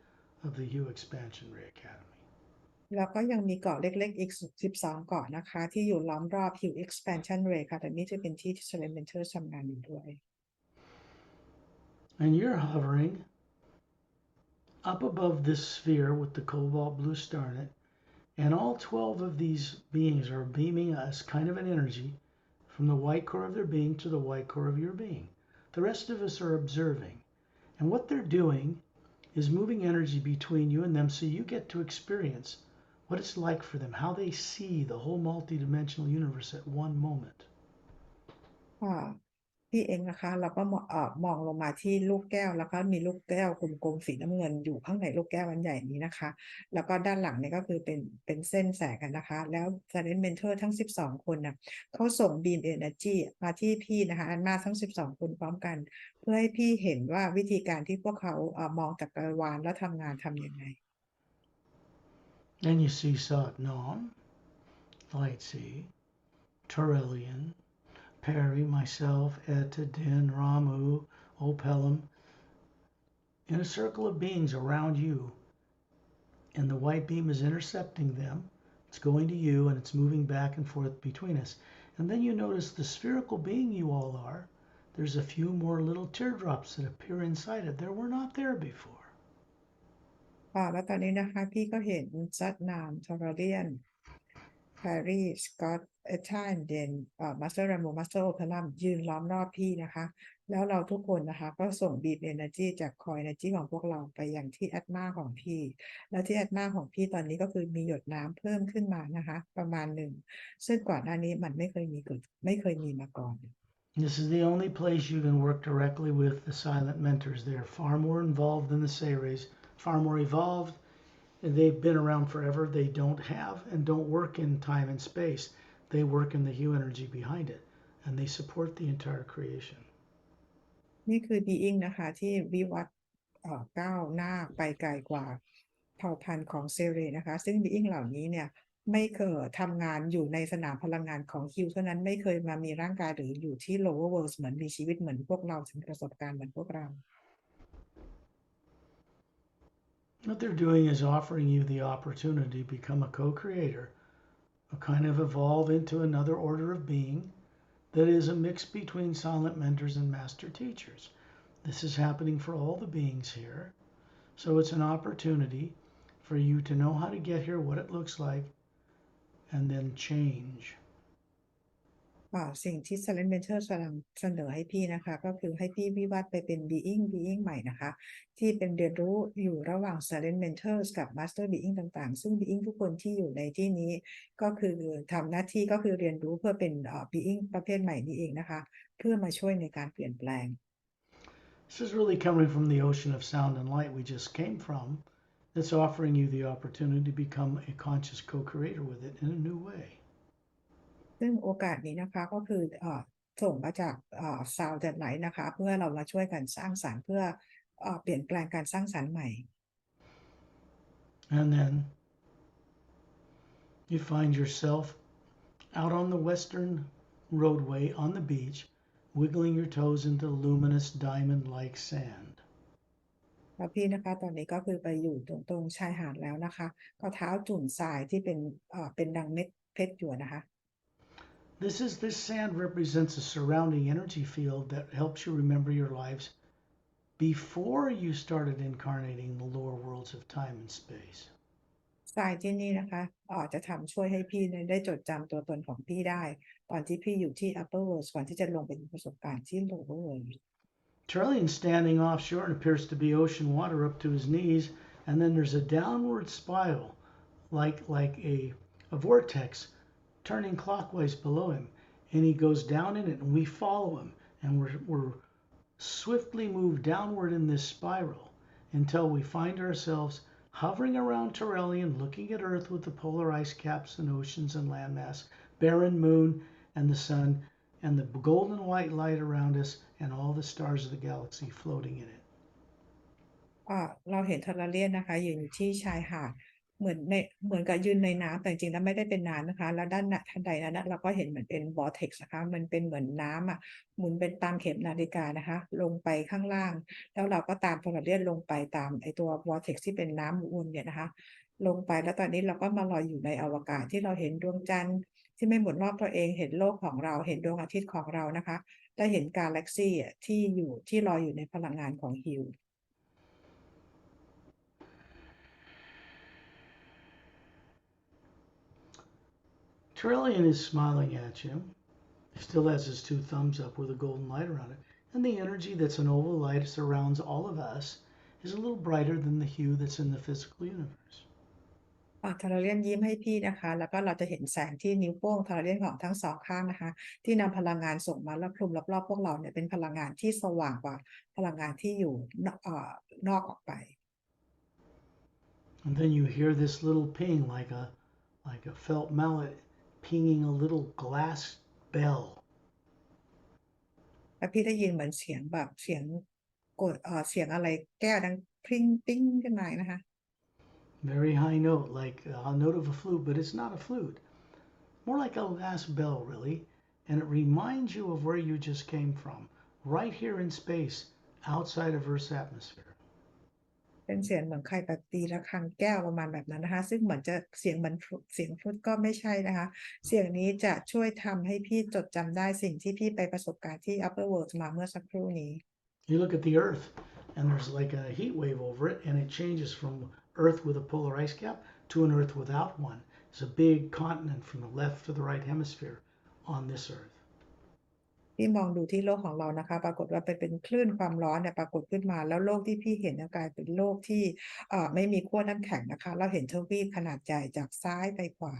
of the Hue Expansion Ray Academy. แล้วก็ยังมีเกาะเล็กๆอีก12เกาะนะคะที่อยู่ล้อมรอบ Hill Expansion Ray Academy จะเป็นที่ silent mentors ทำงานอยู่ด้วย And you're hovering up above this sphere with the cobalt blue star in it, and all 12 of these beings are beaming us kind of an energy from the white core of their being to the white core of your being. The rest of us are observing. And what they're doing is moving energy between you and them so you get to experience what it's like for them, how they see the whole multidimensional universe at one moment. พี่เองนะคะเราก็มองลงมาที่ลูกแก้วแล้วก็มีลูกแก้วกลมๆสีน้ำเงินอยู่ข้างในลูกแก้วอันใหญ่นี้นะคะแล้วก็ด้านหลังเนี่ยก็คือเป็นเส้นแสงกันนะคะแล้ว Silent Mentor ทั้ง12คนน่ะเขาส่ง Beam Energy มาที่พี่นะคะอันมาทั้ง12คนพร้อมกันเพื่อให้พี่เห็นว่าวิธีการที่พวกเขามองจักรวาลแล้วทำงานทำยังไง Then you see Sat Nam, Light Sea, Turelian, Pari, myself, Etta, Din, Ramu, Opelum, in a circle of beings around you, and the white beam is intercepting them. It's going to you and it's moving back and forth between us. And then you notice the spherical being you all are. There's a few more little teardrops that appear inside it. There were not there before. แล้วตอนนี้นะคะพี่ก็เห็นซัดนามทอร์เรียนแพรรี่สกอตเอธานเดนมาสเตอร์แรมโบมาสเตอร์โอเพลัมยืนล้อมรอบพี่นะคะแล้วเราทุกคนนะคะก็ส่งบีมเอเนอร์จีจากคอยเอเนอร์จีของพวกเราไปอย่างที่แอดมาของพี่แล้วที่แอดมาของพี่ตอนนี้ก็คือมีหยดน้ำเพิ่มขึ้นมานะคะประมาณหนึ่งซึ่งก่อนหน้านี้มันไม่เคยมีมาก่อน This is the only place you can work directly with the silent mentors. They are far more involved than the Seres, far more evolved, and they've been around forever. They don't have and don't work in time and space. They work in the hue energy behind it, and they support the entire creation. นี่คือ being นะคะที่วิวัฒน์ก้าวหน้าไปไกลกว่าเผ่าพันธุ์ของเซเรนะคะซึ่ง being เหล่านี้เนี่ยไม่เคยทำงานอยู่ในสนามพลังงานของฮิวเท่านั้นไม่เคยมามีร่างกายหรืออยู่ที่ lower world เหมือนมีชีวิตเหมือนพวกเราถึงประสบการณ์เหมือนพวกเรา What they're doing is offering you the opportunity to become a co-creator, a kind of evolve into another order of being that is a mix between silent mentors and master teachers. This is happening for all the beings here. So it's an opportunity for you to know how to get here, what it looks like, and then change. สิ่งที่ Silent Mentor เสนอให้พี่นะคะก็คือให้พี่วิวัฒน์ไปเป็น being ใหม่นะคะที่เป็นเรียนรู้อยู่ระหว่าง Silent Mentors กับ Master Being ต่างๆซึ่ง being ทุกคนที่อยู่ในที่นี้ก็คือทำหน้าที่ก็คือเรียนรู้เพื่อเป็นbeing ประเภทใหม่นี้เองนะคะเพื่อมาช่วยในการเปลี่ยนแปลง This is really coming from the ocean of sound and light we just came from. It's offering you the opportunity to become a conscious co-creator with it in a new way. ซึ่งโอกาสนี้นะคะก็คือส่งมาจากSound and Lightนะคะเพื่อเรามาช่วยกันสร้างสรรค์เพื่อเปลี่ยนแปลงการสร้างสรรค์ใหม่ And then you find yourself out on the western roadway on the beach, wiggling your toes into luminous diamond-like sand. แล้วพี่นะคะตอนนี้ก็คือไปอยู่ตรงชายหาดแล้วนะคะก็เท้าจุ่มทรายที่เป็นดังเม็ดเพชรอยู่นะคะ This sand represents a surrounding energy field that helps you remember your lives before you started incarnating in the lower worlds of time and space. ทรายที่นี่นะคะจะช่วยให้พี่ได้จดจำตัวตนของพี่ได้ตอนที่พี่อยู่ที่ upper world ก่อนที่จะลงไปประสบการณ์ที่ lower world Trillian standing offshore and appears to be ocean water up to his knees, and then there's a downward spiral, like a vortex, turning clockwise below him, and he goes down in it, and we follow him, and we're swiftly moved downward in this spiral until we find ourselves hovering around Tyrellian, looking at Earth with the polar ice caps and oceans and landmass, barren moon and the sun, and the golden white light around us, and all the stars of the galaxy floating in it. เราเห็นเทอร์เรียนนะคะยืนอยู่ที่ชายหาดเหมือนกับยืนในน้ำแต่จริงๆแล้วไม่ได้เป็นน้ำนะคะแล้วด้านทันใดนั้นเราก็เห็นเหมือนเป็นวอร์เท็กซ์นะคะมันเป็นเหมือนน้ำหมุนเป็นตามเข็มนาฬิกานะคะลงไปข้างล่างแล้วเราก็ตามเทอร์เรียนลงไปตามไอตัววอร์เท็กซ์ที่เป็นน้ำวนเนี่ยนะคะลงไปแล้วตอนนี้เราก็มาลอยอยู่ในอวกาศที่เราเห็นดวงจันทร์ที่ไม่หมุนรอบตัวเองเห็นโลกของเราเห็นดวงอาทิตย์ของเรานะคะได้เห็นกาแล็กซี่ที่ลอยอยู่ในพลังงานของฮิวTrillian is smiling at you. He still has his two thumbs up with a golden light around it. And the energy that's an oval light surrounds all of us is a little brighter than the hue that's in the physical universe. ทาราเลียนยิ้มให้พี่นะคะแล้วก็เราจะเห็นแสงที่นิ้วโป้งทาราเลียนของทั้งสองข้างนะคะที่นำพลังงานส่งมาแล้วคลุมรอบๆพวกเราเนี่ยเป็นพลังงานที่สว่างกว่าพลังงานที่อยู่นอกออกไป And then you hear this little ping like a felt mallet pinging a little glass bell. แล้วพี่ได้ยินเหมือนเสียงแบบเสียงกดเสียงอะไรแก้วดังพริ้งปิ้งขึ้นมานะคะ Very high note, like a note of a flute, but it's not a flute. More like a glass bell, really. And it reminds you of where you just came from, right here in space, outside of Earth's atmosphere. เป็นเสียงเหมือนใครแบบตีระฆังแก้วประมาณแบบนั้นนะคะซึ่งเหมือนจะเสียงเหมือนเสียงฟลุตก็ไม่ใช่นะคะเสียงนี้จะช่วยทำให้พี่จดจำได้สิ่งที่พี่ไปประสบการณ์ที่ Upper World มาเมื่อสักครู่นี้ You look at the Earth, and there's like a heat wave over it, and it changes from Earth with a polar ice cap to an Earth without one. It's a big continent from the left to the right hemisphere on this Earth. พี่มองดูที่โลกของเรานะคะปรากฏว่าเป็นคลื่นความร้อนเนี่ยปรากฏขึ้นมาแล้วโลกที่พี่เห็นกลายเป็นโลกที่ไม่มีขั้วน้ำแข็งนะคะเราเห็นทวีปขนาดใหญ่จากซ้ายไปขวา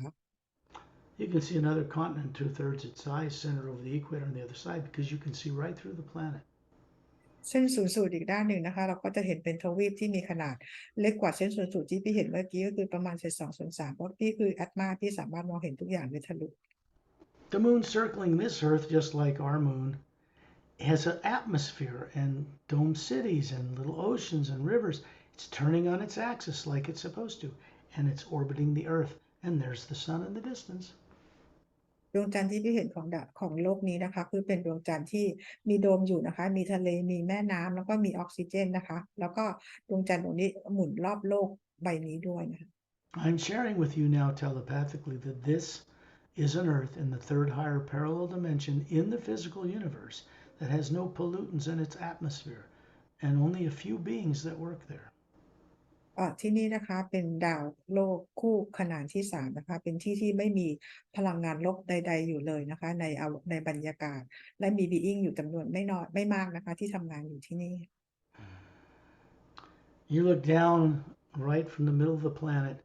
You can see another continent 2/3 its size centered over the equator on the other side because you can see right through the planet. เส้นศูนย์สูตรอีกด้านหนึ่งนะคะเราก็จะเห็นเป็นทวีปที่มีขนาดเล็กกว่าเส้นศูนย์สูตรที่พี่เห็นเมื่อกี้ก็คือประมาณ2/3เพราะพี่คือแอตมาที่สามารถมองเห็นทุกอย่างได้ทะลุ The moon circling this Earth, just like our moon, has an atmosphere and domed cities and little oceans and rivers. It's turning on its axis like it's supposed to, and it's orbiting the Earth. And there's the sun in the distance. ดวงจันทร์ที่พี่เห็นของโลกนี้นะคะคือเป็นดวงจันทร์ที่มีโดมอยู่นะคะมีทะเลมีแม่น้ำแล้วก็มีออกซิเจนนะคะแล้วก็ดวงจันทร์ตรงนี้หมุนรอบโลกใบนี้ด้วยนะคะ I'm sharing with you now telepathically that this is an Earth in the third higher parallel dimension in the physical universe that has no pollutants in its atmosphere and only a few beings that work there. ที่นี่นะคะเป็นดาวโลกคู่ขนานที่3นะคะเป็นที่ที่ไม่มีพลังงานลบใดๆอยู่เลยนะคะในบรรยากาศและมีบีอิงอยู่จำนวนไม่น้อยไม่มากนะคะที่ทำงานอยู่ที่นี่ You look down right from the middle of the planet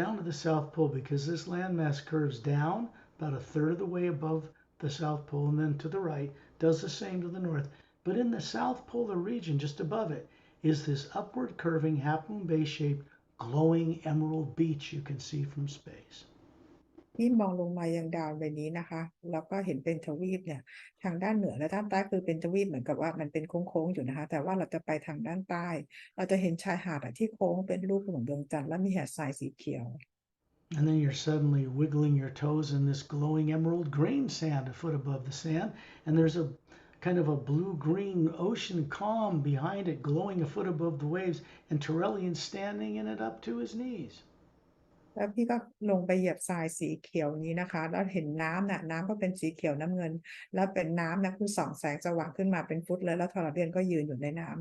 down to the South Pole because this landmass curves down about a third of the way above the South Pole and then to the right, does the same to the north. But in the South Polar region, just above it, is this upward curving half moon base shaped glowing emerald beach you can see from space. ที่มองลงมายังดาวใบนี้นะคะแล้วก็เห็นเป็นทวีปเนี่ยทางด้านเหนือและด้านใต้คือเป็นทวีปเหมือนกับว่ามันเป็นโค้งๆอยู่นะคะแต่ว่าเราจะไปทางด้านใต้เราจะเห็นชายหาดที่โค้งเป็นรูปเหมือนดวงจันทร์และมีหาดทรายสีเขียว And then you're suddenly wiggling your toes in this glowing emerald green sand a foot above the sand, and there's a kind of a blue-green ocean calm behind it, glowing a foot above the waves, and Torellian standing in it up to his knees. แล้วพี่ก็ลงไปเหยียบทรายสีเขียวนี้นะคะแล้วเห็นน้ำน่ะน้ำก็เป็นสีเขียวน้ำเงินแล้วเป็นน้ำนะคือส่องแสงสว่างขึ้นมาเป็นฟุตเลยแล้วทอร์เรียนก็ยืนอยู่ในน้ำ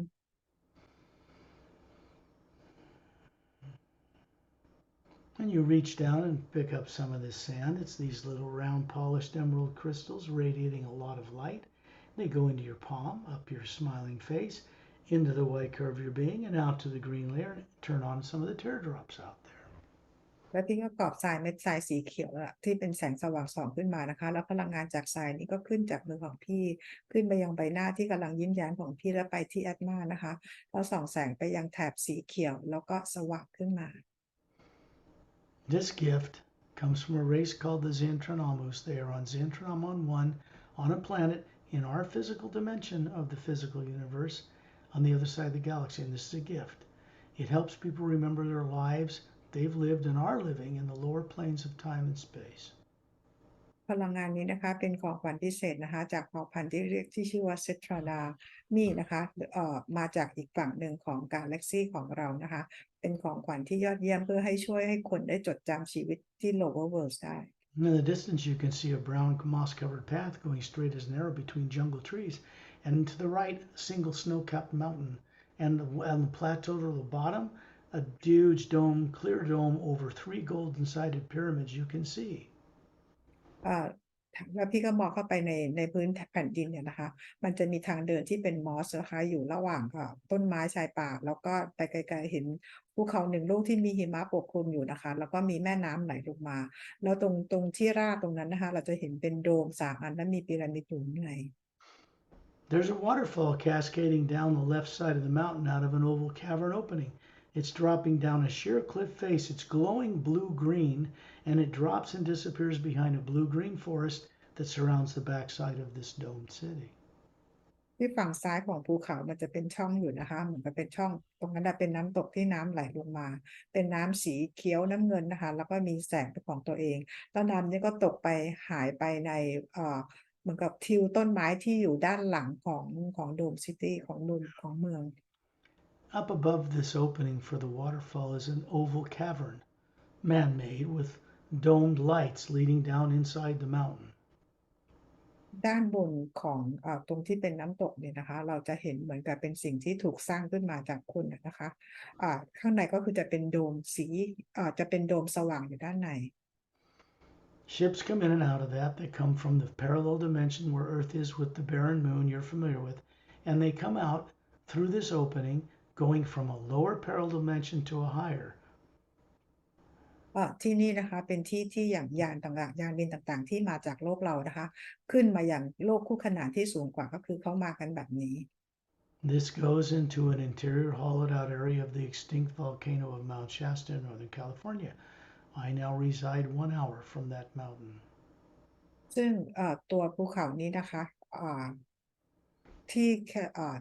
And you reach down and pick up some of this sand. It's these little round polished emerald crystals radiating a lot of light. They go into your palm, up your smiling face, into the white curve of your being, and out to the green layer, and turn on some of the teardrops out there. แล้วพี่ก็กรอบทรายเม็ดทรายสีเขียวอะที่เป็นแสงสว่างส่องขึ้นมานะคะแล้วพลังงานจากทรายนี้ก็ขึ้นจากมือของพี่ขึ้นไปยังใบหน้าที่กำลังยิ้มแย้มของพี่แล้วไปที่แอดมานะคะแล้วส่องแสงไปยังแถบสีเขียวแล้วก็สว่างขึ้นมา This gift comes from a race called the Xantronamus. They are on Xantronamon 1 on a planet in our physical dimension of the physical universe on the other side of the galaxy. And this is a gift. It helps people remember their lives they've lived and are living in the lower planes of time and space. พลังงานนี้นะคะเป็นของขวัญพิเศษนะคะจากเผ่าพันธุ์ที่เรียกที่ชื่อว่าเซตราดานี่นะคะมาจากอีกฝั่งหนึ่งของกาแล็กซี่ของเรานะคะเป็นของขวัญที่ยอดเยี่ยมเพื่อให้ช่วยให้คนได้จดจำชีวิตที่ lower world ได้ In the distance, you can see a brown moss-covered path going straight as an arrow between jungle trees, and to the right, a single snow-capped mountain, and on the plateau to the bottom, a huge dome, clear dome over 3 golden-sided pyramids you can see. ท แล้วพี่ก็มองเข้าไปในพื้นแผ่นดินเนี่ยนะคะมันจะมีทางเดินที่เป็นมอสนะคะอยู่ระหว่างต้นไม้ชายป่าแล้วก็ไปไกลๆเห็นภูเขาหนึ่งลูกที่มีหิมะปกคลุมอยู่นะคะแล้วก็มีแม่น้ำไหลลงมาแล้วตรงที่ราบตรงนั้นนะคะเราจะเห็นเป็นโดม3 อันและมีพีระมิดอยู่ข้างใน There's a waterfall cascading down the left side of the mountain out of an oval cavern opening. It's dropping down a sheer cliff face. It's glowing blue-green, and it drops and disappears behind a blue-green forest that surrounds the backside of this domed city. ที่ฝั่งซ้ายของภูเขามันจะเป็นช่องอยู่นะคะเหมือนกับเป็นช่องตรงนั้นเป็นน้ำตกที่น้ำไหลลงมาเป็นน้ำสีเขียวน้ำเงินนะคะแล้วก็มีแสงเป็นของตัวเองแล้วน้ำนี้ก็ตกไปหายไปในเหมือนกับทิวต้นไม้ที่อยู่ด้านหลังของโดมซิตี้ของเมือง Up above this opening for the waterfall is an oval cavern, man-made, with domed lights leading down inside the mountain. ด้านบนของตรงที่เป็นน้ำตกเนี่ยนะคะเราจะเห็นเหมือนกับเป็นสิ่งที่ถูกสร้างขึ้นมาจากคนนะคะข้างในก็คือจะเป็นโดมสีจะเป็นโดมสว่างอยู่ด้านใน Ships come in and out of that. They come from the parallel dimension where Earth is with the barren moon you're familiar with, and they come out through this opening, going from a lower parallel dimension to a higher. ที่นี่นะคะเป็นที่อย่างยานต่างๆยานบินต่างๆที่มาจากโลกเรานะคะขึ้นมาอย่างโลกคู่ขนานที่สูงกว่าก็คือเขามากันแบบนี้ This goes into an interior hollowed out area of the extinct volcano of Mount Shasta in Northern California. I now reside 1 hour from that mountain. ซึ่งตัวภูเขานี้นะคะที่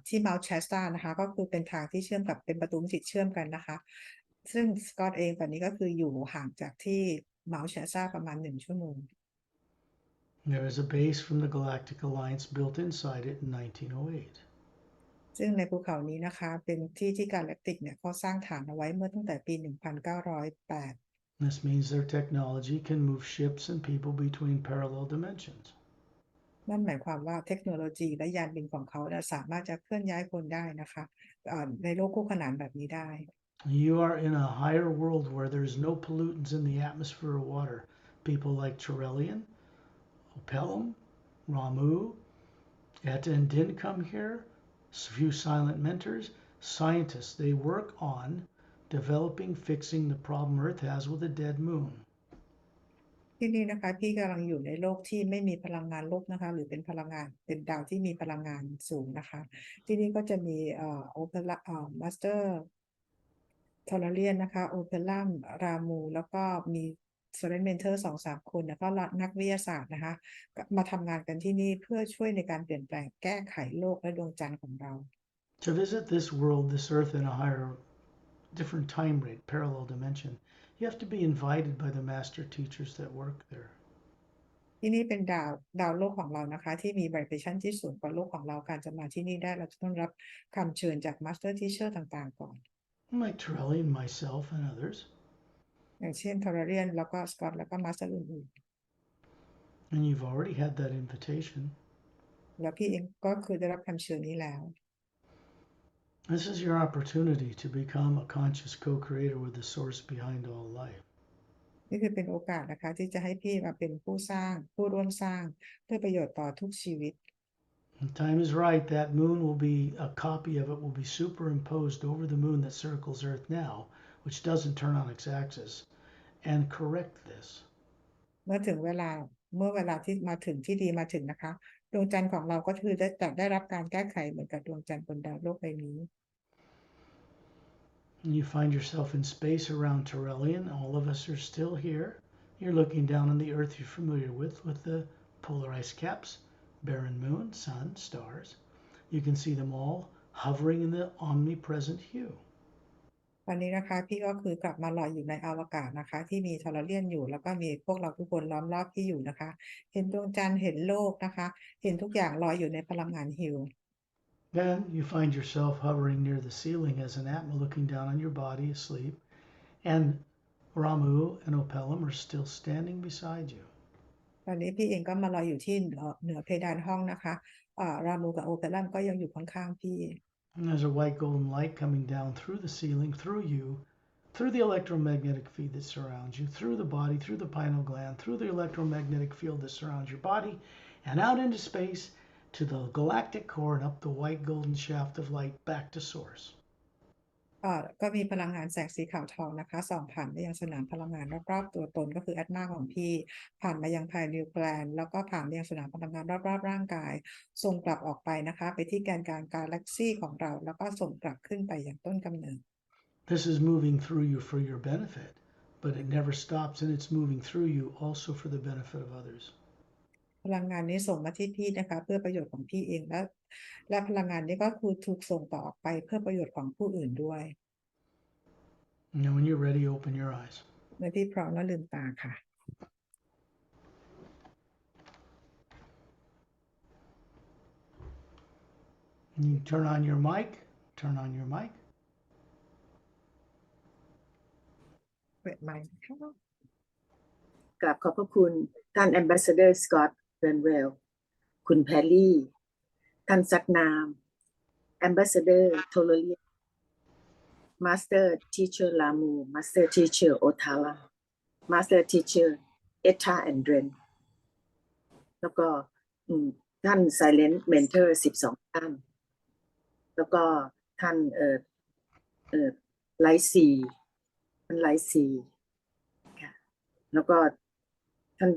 ที่Mount Shastaนะคะก็คือเป็นทางที่เชื่อมกับเป็นประตูมิติเชื่อมกันนะคะซึ่งสกอตเองตอนนี้ก็คืออยู่ห่างจากที่ Mount Shasta ประมาณ1 ชั่วโมง There is a base from the Galactic Alliance built inside it in 1908. ซึ่งในภูเขานี้นะคะเป็นที่กาแล็กติกเนี่ยเขาสร้างฐานเอาไว้เมื่อตั้งแต่ปี 1908 This means their technology can move ships and people between parallel dimensions. นั่นหมายความว่าเทคโนโลยีและยานบินของเขาสามารถจะเคลื่อนย้ายคนได้นะคะในโลกคู่ขนานแบบนี้ได้ You are in a higher world where there's no pollutants in the atmosphere or water. People like Turelian, Opelum, Ramu, Etta and Din come here. A few silent mentors, scientists. They work on developing, fixing the problem Earth has with a dead moon. ที่นี่นะคะพี่กำลังอยู่ในโลกที่ไม่มีพลังงานลบนะคะหรือเป็นพลังงานเป็นดาวที่มีพลังงานสูงนะคะที่นี่ก็จะมีโอเปร่ามาสเตอร์ทอร์เรียนนะคะโอเปร่ารามูแล้วก็มีโซเลนเมนเทอร์2-3 คนแล้วก็นักวิทยาศาสตร์นะคะมาทำงานกันที่นี่เพื่อช่วยในการเปลี่ยนแปลงแก้ไขโลกและดวงจันทร์ของเรา To visit this world, this Earth in a higher, different time rate, parallel dimension, you have to be invited by the master teachers that work there. ที่นี่เป็นดาวโลกของเรานะคะที่มี vibration ที่สูงกว่าโลกของเราการจะมาที่นี่ได้เราจะต้องรับคำเชิญจาก master teacher ต่างๆก่อน Like Torelli and myself and others. อย่างเช่นทอร์เรียนแล้วก็สกอตแล้วก็มาสเตอร์อื่น And you've already had that invitation. ๆแล้วพี่เองก็คือได้รับคำเชิญนี้แล้ว This is your opportunity to become a conscious co-creator with the source behind all life. นี่คือเป็นโอกาสนะคะที่จะให้พี่มาเป็นผู้สร้างผู้ร่วมสร้างเพื่อประโยชน์ต่อทุกชีวิต When the time is right, that moon will be, a copy of it will be superimposed over the moon that circles Earth now, which doesn't turn on its axis, and correct this. เมื่อถึงเวลาที่มาถึงที่ดีมาถึงนะคะดวงจันทร์ของเราก็คือจะได้รับการแก้ไขเหมือนกับดวงจันทร์บนดาวโลกใบนี้ And you find yourself in space around Torellian. All of us are still here. You're looking down on the Earth you're familiar with the polar ice caps, barren moon, sun, stars. You can see them all hovering in the omnipresent hue. วันนี้นะคะพี่ก็คือกลับมาลอยอยู่ในอวกาศนะคะที่มีทอร์เรียนอยู่แล้วก็มีพวกเราทุกคนล้อมรอบที่อยู่นะคะเห็นดวงจันทร์เห็นโลกนะคะเห็นทุกอย่างลอยอยู่ในพลังงานฮิว Then you find yourself hovering near the ceiling as an Atma looking down on your body asleep, and Ramu and Opelum are still standing beside you. ตอนนี้พี่เองก็มาลอยอยู่ที่เหนือเพดานห้องนะคะรามูกับโอเปรัมก็ยังอยู่ข้างๆพี่ And there's a white golden light coming down through the ceiling, through you, through the electromagnetic field that surrounds you, through the body, through the pineal gland, through the electromagnetic field that surrounds your body, and out into space to the galactic core and up the white golden shaft of light back to source. ก็มีพลังงานแสงสีขาวทองนะคะส่องผ่านไปยังสนามพลังงานรอบๆตัวตนก็คือแอตมาของพี่ผ่านมายังไพนิวแกลนแล้วก็ผ่านไปยังสนามพลังงานรอบๆร่างกายส่งกลับออกไปนะคะไปที่แกนกลางกาแล็กซี่ของเราแล้วก็ส่งกลับขึ้นไปยังต้นกำเนิด This is moving through you for your benefit, but it never stops, and it's moving through you also for the benefit of others. พลังงานนี้ส่งมาที่พี่นะคะเพื่อประโยชน์ของพี่เองและพลังงานนี้ก็คือถูกส่งต่อออกไปเพื่อประโยชน์ของผู้อื่นด้วย Now, when you're ready, open your eyes. เมื่อพี่พร้อมแล้วลืมตาค่ะ You turn on your mic. Turn on your mic. เปิดไมค์ค่ะ กราบขอบพระคุณท่าน Ambassador Scott Lemriel คุณแพรรี่ท่านซักนาม Ambassador Tololian Master Teacher Lamu Master Teacher Otala Master Teacher Etta and Dren แล้วก็ท่าน Silent Mentor 12 ท่านแล้วก็ท่านไลซีท่านไลซีค่ะแล้วก็ท่าน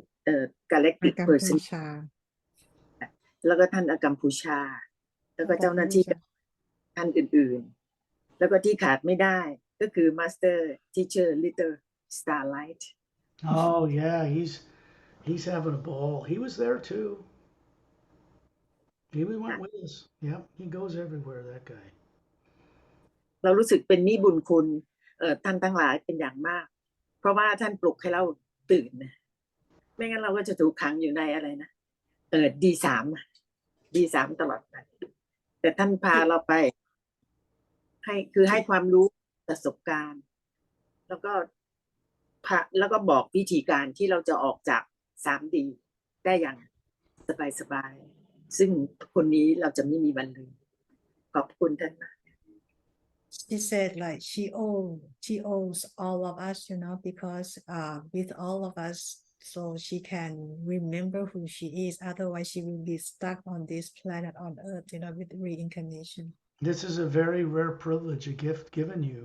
Galactic กัม Person พูชา แล้วก็ท่านกัมพูชาแล้วก็เจ้าหน้าที่ท่านอื่นๆแล้วก็ที่ขาดไม่ได้ก็คือ Master Teacher Little Starlight Oh yeah, he's having a ball. He was there too. He went with us. Yep, he goes everywhere. That guy. เรารู้สึกเป็นหนี้บุญคุณท่านทั้งหลายเป็นอย่างมากเพราะว่าท่านปลุกให้เราตื่นนะไม่งั้นเราก็จะถูกขังอยู่ในอะไรนะD3 ตลอดไปแต่ท่านพาเราไปให้ความรู้ประสบการณ์แล้วก็บอกวิธีการที่เราจะออกจาก 3D ได้อย่างสบายๆซึ่งคนนี้เราจะไม่มีวันลืมขอบคุณท่านมาก She said like she owes all of us because with all of us so she can remember who she is otherwise she will be stuck on this planet on earth with reincarnation. This is a very rare privilege, a gift given you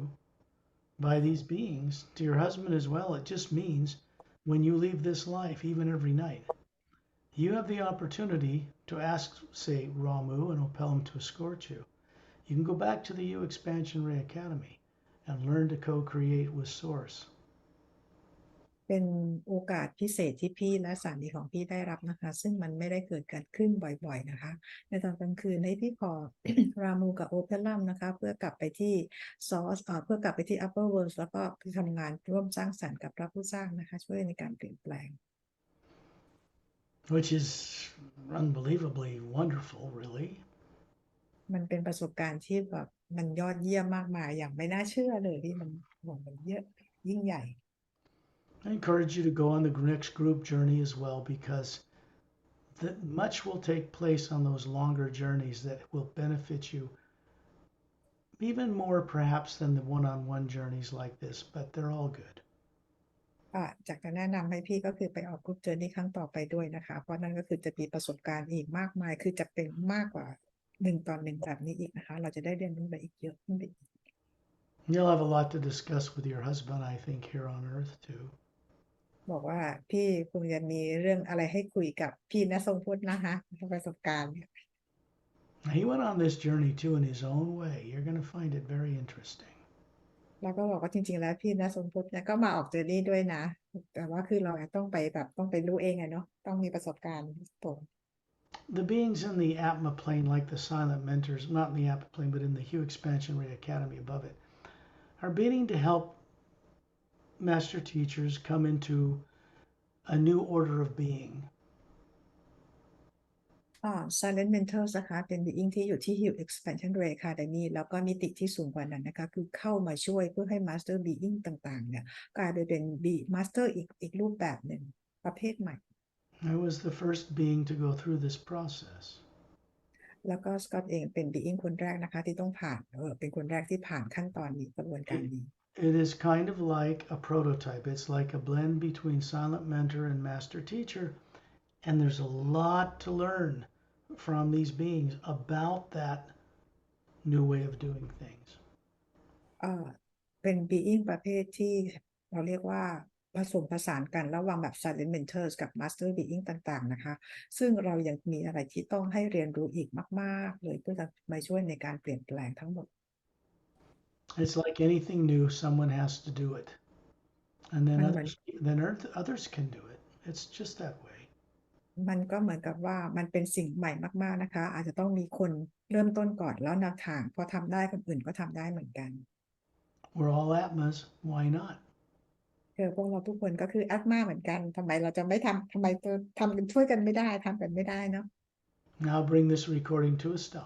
by these beings to your husband as well. It just means when you leave this life, even every night, you have the opportunity to ask, say, Ramu and Opelum to escort you. You can go back to the U Expansion Ray Academy and learn to co-create with Source. เป็นโอกาสพิเศษที่พี่และสามีของพี่ได้รับนะคะซึ่งมันไม่ได้เกิดขึ้นบ่อยๆนะคะในตอนกลางคืนให้พี่ขอ รามูกับโอเพลัมนะคะเพื่อกลับไปที่ซอสเพื่อกลับไปที่ upper world แล้วก็ไปทำงานร่วมสร้างสรรค์กับพระผู้สร้างนะคะช่วยในการเปลี่ยนแปลง Which is unbelievably wonderful, really. มันเป็นประสบการณ์ที่แบบมันยอดเยี่ยมมากมายอย่างไม่น่าเชื่อเลยที่มันเยอะยิ่งใหญ่ I encourage you to go on the next group journey as well because much will take place on those longer journeys that will benefit you even more perhaps than the one-on-one journeys like this, but they're all good. จากจะแนะนำให้พี่ก็คือไปออกกรุ๊ปเจอร์นี่ครั้งต่อไปด้วยนะคะเพราะนั่นก็คือจะมีประสบการณ์อีกมากมายคือจะเป็นมากกว่า1 ต่อ 1แบบนี้อีกนะคะเราจะได้เรียนรู้ไปอีกเยอะขึ้นไปอีก You'll have a lot to discuss with your husband, I think, here on Earth too. บอกว่าพี่คงจะมีเรื่องอะไรให้คุยกับพี่ณทรงพุทธนะคะประสบการณ์ He went on this journey too in his own way. You're going to find it very interesting. แล้วก็บอกว่าจริงๆแล้วพี่ณทรงพุทธเนี่ยก็มาออกเจอร์นี่ด้วยนะแต่ว่าคือเราต้องไปรู้เองเนาะต้องมีประสบการณ์ตรง The beings in the Atma plane, like the silent mentors, not in the Atma plane, but in the Hue Expansion Ray Academy above it, are beginning to help master teachers come into a new order of being. Silent Mentors นะคะเป็น being ที่อยู่ที่ Hue Expansion Ray Academy แล้วก็มิติที่สูงกว่านั้นนะคะคือเข้ามาช่วยเพื่อให้ Master Being ต่างๆเนี่ยกลายไปเป็น Master อีกรูปแบบหนึ่งประเภทใหม่ I was the first being to go through this process. แล้วก็สกอตเองเป็น being คนแรกนะคะที่ต้องผ่านเป็นคนแรกที่ผ่านขั้นตอนนี้กระบวนการนี้ it is kind of like a prototype. It's like a blend between silent mentor and master teacher. And there's a lot to learn from these beings about that new way of doing things. เอ่อเป็น being ประเภทที่เราเรียกว่าผสมผสานกันระหว่างแบบ silent mentors กับ master being ต่างๆนะคะซึ่งเรายังมีอะไรที่ต้องให้เรียนรู้อีกมากๆเลยเพื่อจะมาช่วยในการเปลี่ยนแปลงทั้งหมด It's like anything new, someone has to do it. And then มันเหมือน others can do it. It's just that way. มันก็เหมือนกับว่ามันเป็นสิ่งใหม่มากๆนะคะอาจจะต้องมีคนเริ่มต้นก่อนแล้วแนวทางพอทำได้คนอื่นก็ทำได้เหมือนกัน We're all Atmas. Why not? พวกเราทุกคนก็คือแอดมาเหมือนกันทำไมเราจะไม่ทำทำไมจะทำกันช่วยกันไม่ได้ทำกันไม่ได้เนาะ Now bring this recording to a stop.